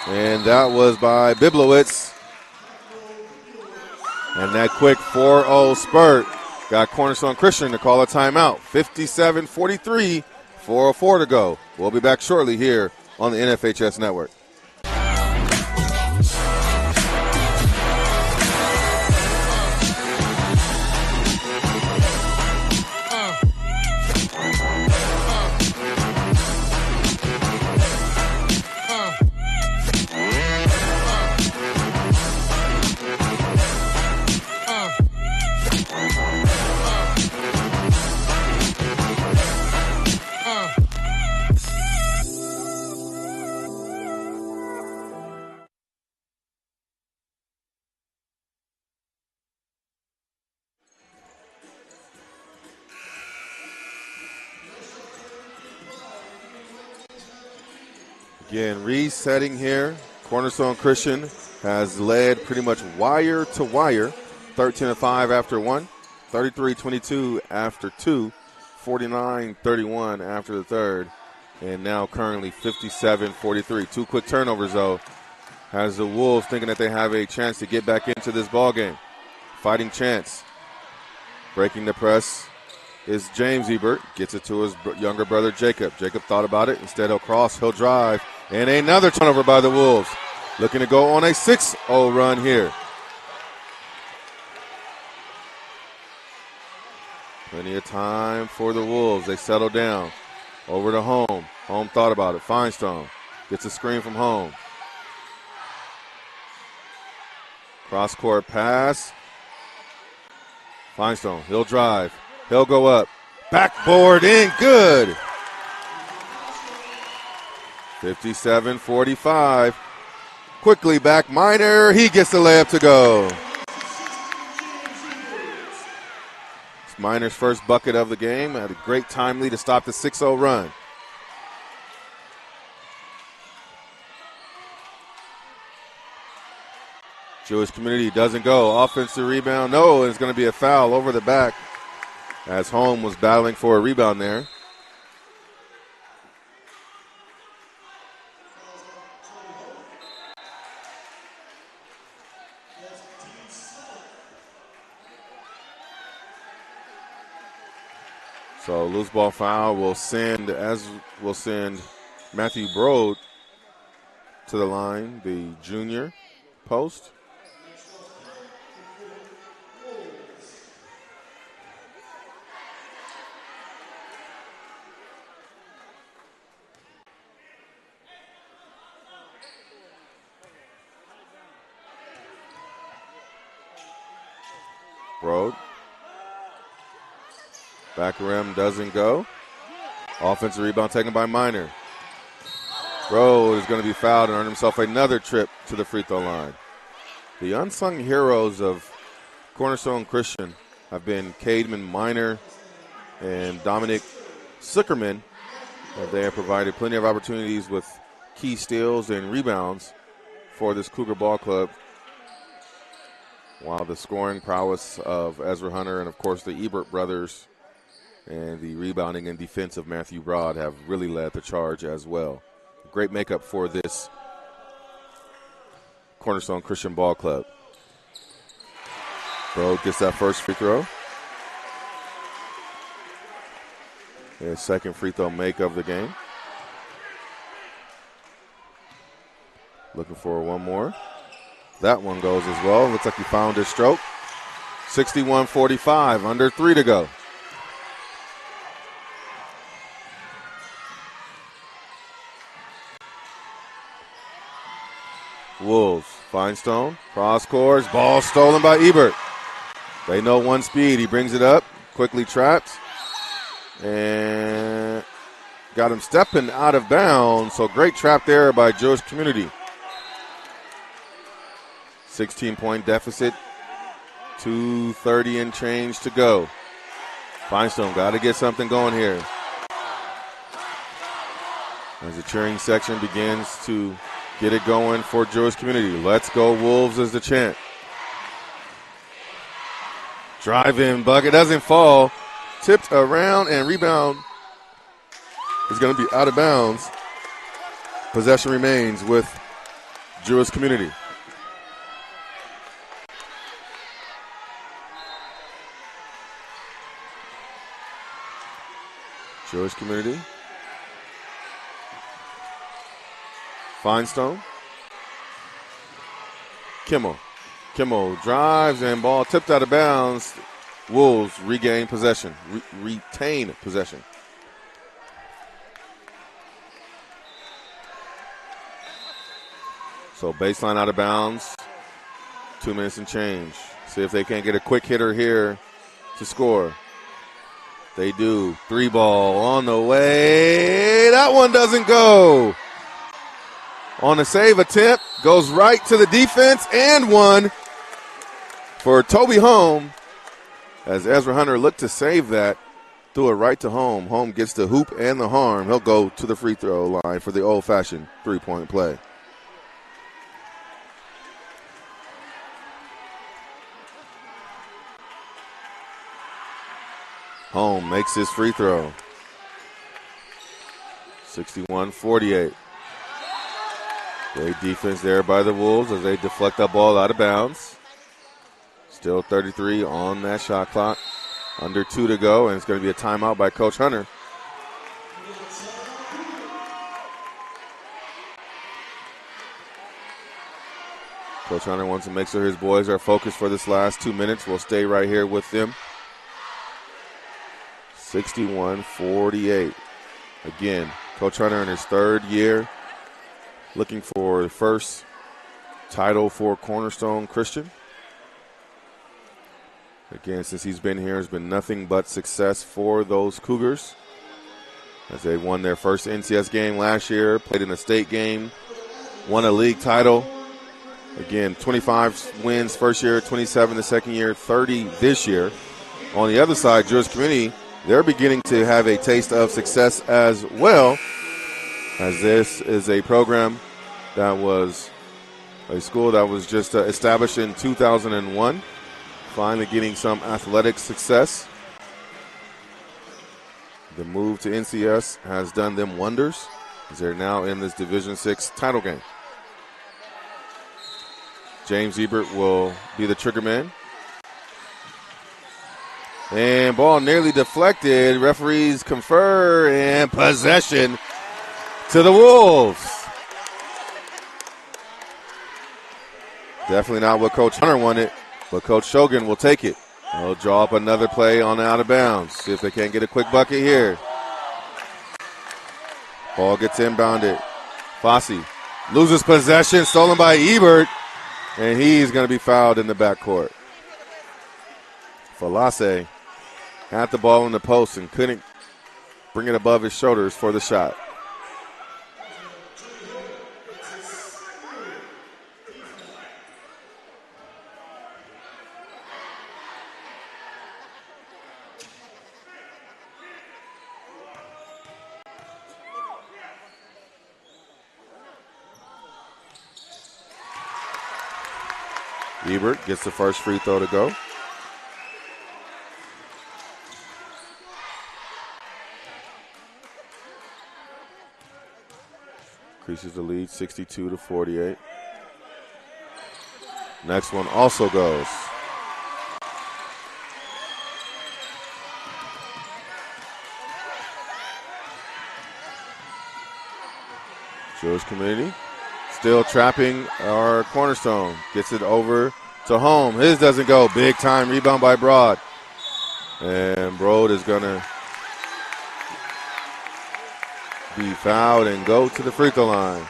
And that was by Biblowitz. And that quick 4-0 spurt got Cornerstone Christian to call a timeout. 57-43, 4:04 to go. We'll be back shortly here on the NFHS Network. Again, resetting here. Cornerstone Christian has led pretty much wire to wire. 13-5 after one, 33-22 after two, 49-31 after the third, and now currently 57-43. Two quick turnovers, though, has the Wolves thinking that they have a chance to get back into this ball game. Fighting chance. Breaking the press is James Ebert. Gets it to his younger brother, Jacob. Jacob thought about it. Instead, he'll cross. He'll drive. And another turnover by the Wolves. Looking to go on a 6-0 run here. Plenty of time for the Wolves. They settle down. Over to Home. Home thought about it. Feinstone gets a screen from Home. Cross-court pass. Feinstone, he'll drive. He'll go up. Backboard in, good. 57-45. Quickly back, Minor. He gets the layup to go. It's Minor's first bucket of the game. Had a great timely to stop the 6-0 run. Jewish Community doesn't go. Offensive rebound. No, it's going to be a foul over the back as Home was battling for a rebound there. So loose ball foul will send Matthew Broad to the line, the junior post. Broad. Back rim doesn't go. Offensive rebound taken by Minor. Broad is going to be fouled and earn himself another trip to the free throw line. The unsung heroes of Cornerstone Christian have been Cademan Minor and Dominic Zuckerman. They have provided plenty of opportunities with key steals and rebounds for this Cougar ball club, while the scoring prowess of Ezra Hunter and, of course, the Ebert brothers and the rebounding and defense of Matthew Broad have really led the charge as well. Great makeup for this Cornerstone Christian ball club. Broad gets that first free throw. His second free throw make of the game. Looking for one more. That one goes as well. Looks like he found his stroke. 61-45, under 3 to go. Wolves, Feinstone, cross course, ball stolen by Ebert. They know one speed. He brings it up, quickly trapped, and got him stepping out of bounds. So great trap there by Jewish Community. 16-point deficit, 2:30 and change to go. Feinstone got to get something going here. As the cheering section begins to get it going for Jewish Community. Let's go Wolves is the chant. Drive in bucket, doesn't fall. Tipped around and rebound is going to be out of bounds. Possession remains with Jewish Community. Jewish Community. Feinstone. Kimmel drives and ball tipped out of bounds. Wolves regain possession, retain possession. So baseline out of bounds, 2 minutes and change. See if they can't get a quick hitter here to score. They do. 3 ball on the way. That one doesn't go. On a save attempt, goes right to the defense and one for Toby Home. As Ezra Hunter looked to save that, threw it right to Home. Home gets the hoop and the harm. He'll go to the free throw line for the old-fashioned three-point play. Home makes his free throw. 61-48. Great defense there by the Wolves as they deflect that ball out of bounds. Still 33 on that shot clock. Under 2 to go, and it's going to be a timeout by Coach Hunter. Coach Hunter wants to make sure his boys are focused for this last 2 minutes. We'll stay right here with them. 61-48. Again, Coach Hunter in his third year, looking for the first title for Cornerstone Christian. Again, since he's been here, it's been nothing but success for those Cougars as they won their first NCS game last year, played in a state game, won a league title. Again, 25 wins first year, 27 the second year, 30 this year. On the other side, Jewish Community, they're beginning to have a taste of success as well, as this is a program that was a school that was just established in 2001, finally getting some athletic success. The move to NCS has done them wonders as they're now in this Division VI title game. James Ebert will be the trigger man. And ball nearly deflected. Referees confer, and possession to the Wolves. Definitely not what Coach Hunter wanted, but Coach Shogun will take it. He'll draw up another play on the out of bounds. See if they can't get a quick bucket here. Ball gets inbounded. Fossey loses possession, stolen by Ebert, and he's going to be fouled in the backcourt. Falase had the ball in the post and couldn't bring it above his shoulders for the shot. Ebert gets the first free throw to go. Increases the lead 62-48. Next one also goes. Jewish Community still trapping our Cornerstone. Gets it over to Home. His doesn't go. Big time rebound by Broad. And Broad is going to be fouled and go to the free throw line.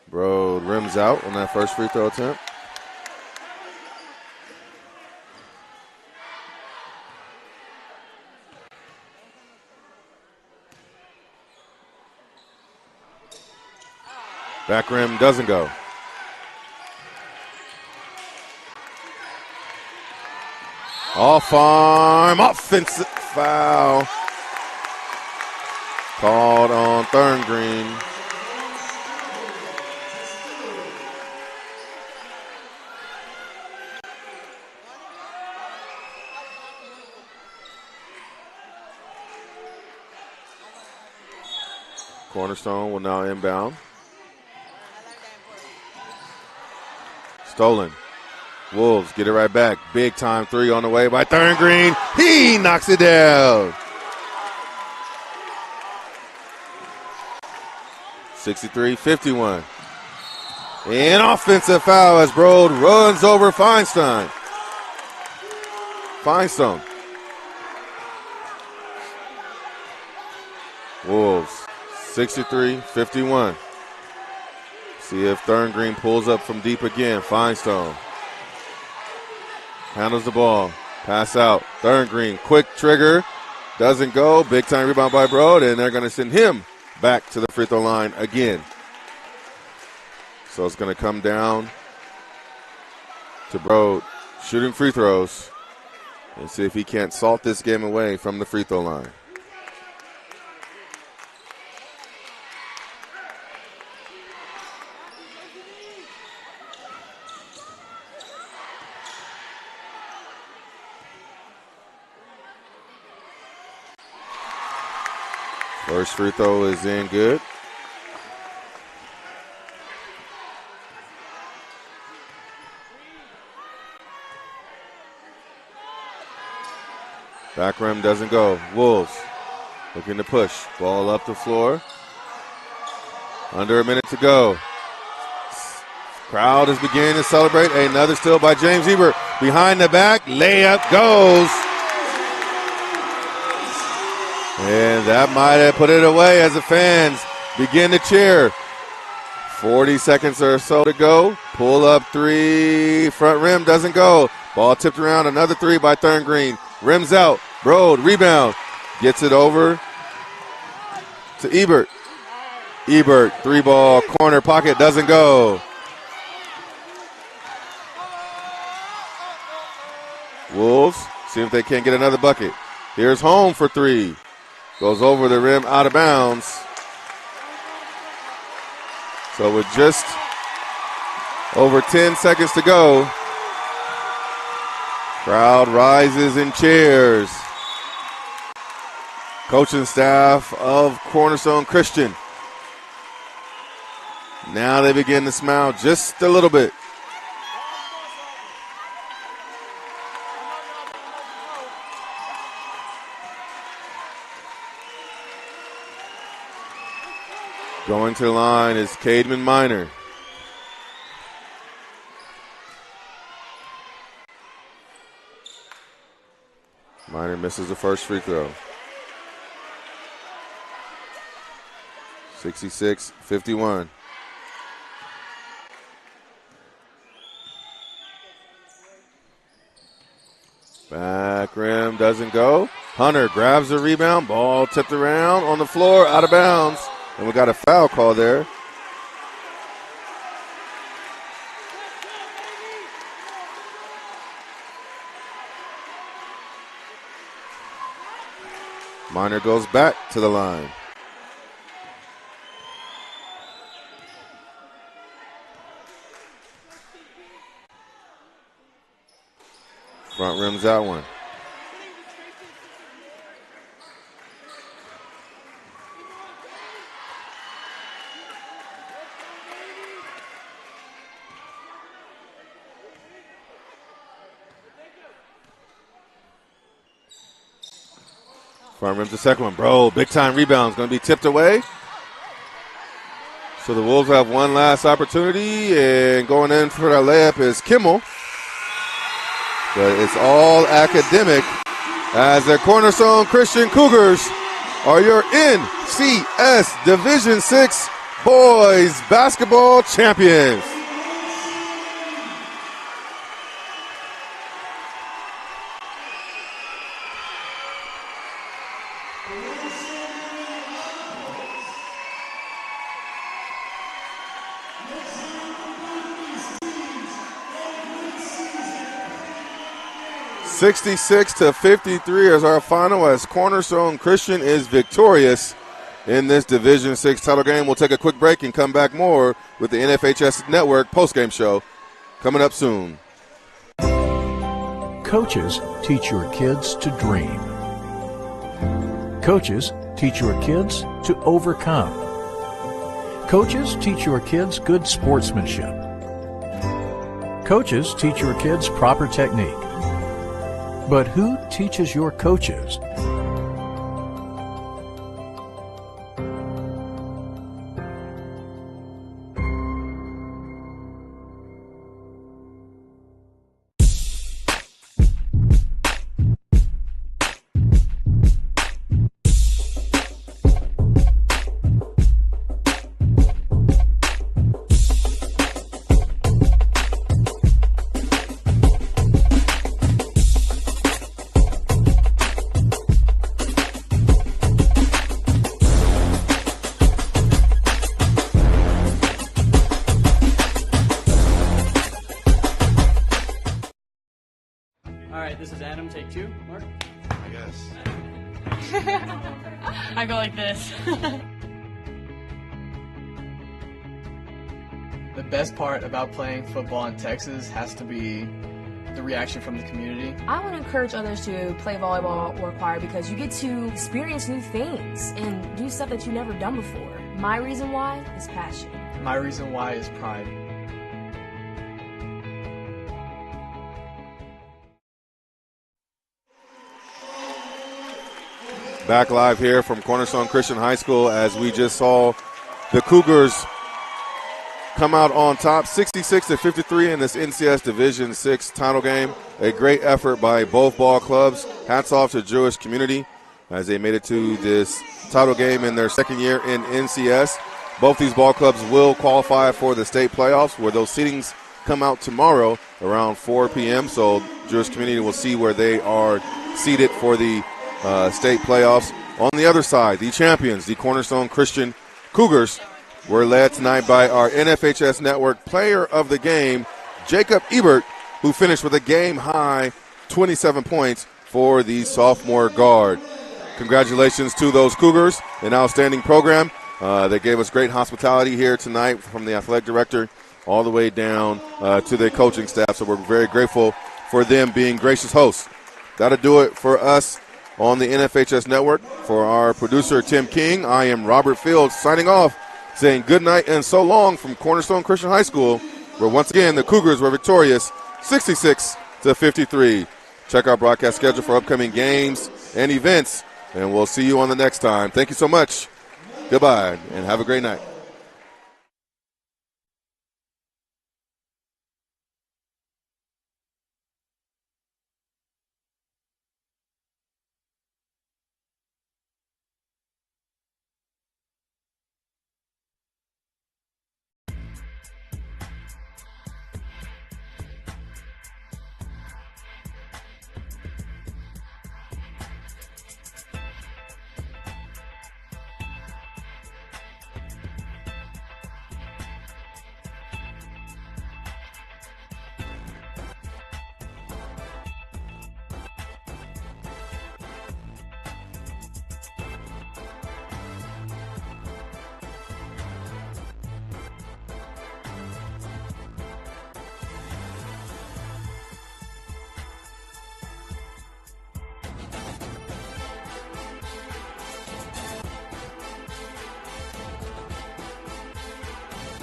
Broad rims out on that first free throw attempt. Back rim doesn't go. Off arm, offensive foul. Called on Thorngreen. Cornerstone will now inbound. Stolen. Wolves get it right back. Big time three on the way by Thorngreen. He knocks it down. 63-51. An offensive foul as Broad runs over Feinstein. Feinstein. Wolves 63-51. See if Thorngreen pulls up from deep again. Feinstein handles the ball. Pass out. Thorngreen, quick trigger. Doesn't go. Big time rebound by Broad, and they're going to send him back to the free throw line again. So it's going to come down to Broad shooting free throws and see if he can't salt this game away from the free throw line. First free throw is in good. Back rim doesn't go. Wolves looking to push. Ball up the floor. Under a minute to go. Crowd is beginning to celebrate. Another steal by James Ebert. Behind the back, layup goes. And that might have put it away as the fans begin to cheer. 40 seconds or so to go. Pull up three. Front rim doesn't go. Ball tipped around. Another three by Thurn Green. Rims out. Broad rebound. Gets it over to Ebert. Ebert, three ball, corner pocket, doesn't go. Wolves, see if they can't get another bucket. Here's Home for three. Goes over the rim, out of bounds. So with just over 10 seconds to go, crowd rises and cheers. Coaching staff of Cornerstone Christian. Now they begin to smile just a little bit. Going to the line is Cademan Minor. Minor misses the first free throw. 66-51. Back rim doesn't go. Hunter grabs the rebound. Ball tipped around on the floor, out of bounds. And we got a foul call there. Minor goes back to the line. Front rims that one. Front rim's the second one. Bro, big time rebound. It's going to be tipped away. So the Wolves have one last opportunity, and going in for that layup is Kimmel. But it's all academic as the Cornerstone Christian Cougars are your NCS Division VI Boys Basketball Champions. (66-53) is our final as Cornerstone Christian is victorious in this Division VI title game. We'll take a quick break and come back more with the NFHS Network postgame show coming up soon. Coaches teach your kids to dream. Coaches teach your kids to overcome. Coaches teach your kids good sportsmanship. Coaches teach your kids proper technique. But who teaches your coaches? This is Adam, take two. Mark? I guess. I go like this. The best part about playing football in Texas has to be the reaction from the community. I want to encourage others to play volleyball or choir because you get to experience new things and do stuff that you've never done before. My reason why is passion. My reason why is pride. Back live here from Cornerstone Christian High School as we just saw the Cougars come out on top 66-53 in this NCS Division VI title game. A great effort by both ball clubs. Hats off to Jewish community as they made it to this title game in their second year in NCS. Both these ball clubs will qualify for the state playoffs, where those seedings come out tomorrow around 4 p.m. So Jewish community will see where they are seeded for the state playoffs. On the other side, the champions, the Cornerstone Christian Cougars, were led tonight by our NFHS Network Player of the Game, Jacob Ebert, who finished with a game-high 27 points for the sophomore guard. Congratulations to those Cougars, an outstanding program. They gave us great hospitality here tonight from the athletic director all the way down to the coaching staff, so we're very grateful for them being gracious hosts. That'll do it for us on the NFHS Network. For our producer, Tim King, I am Robert Fields signing off, saying good night and so long from Cornerstone Christian High School, where once again the Cougars were victorious 66-53. Check our broadcast schedule for upcoming games and events, and we'll see you on the next time. Thank you so much. Goodbye, and have a great night.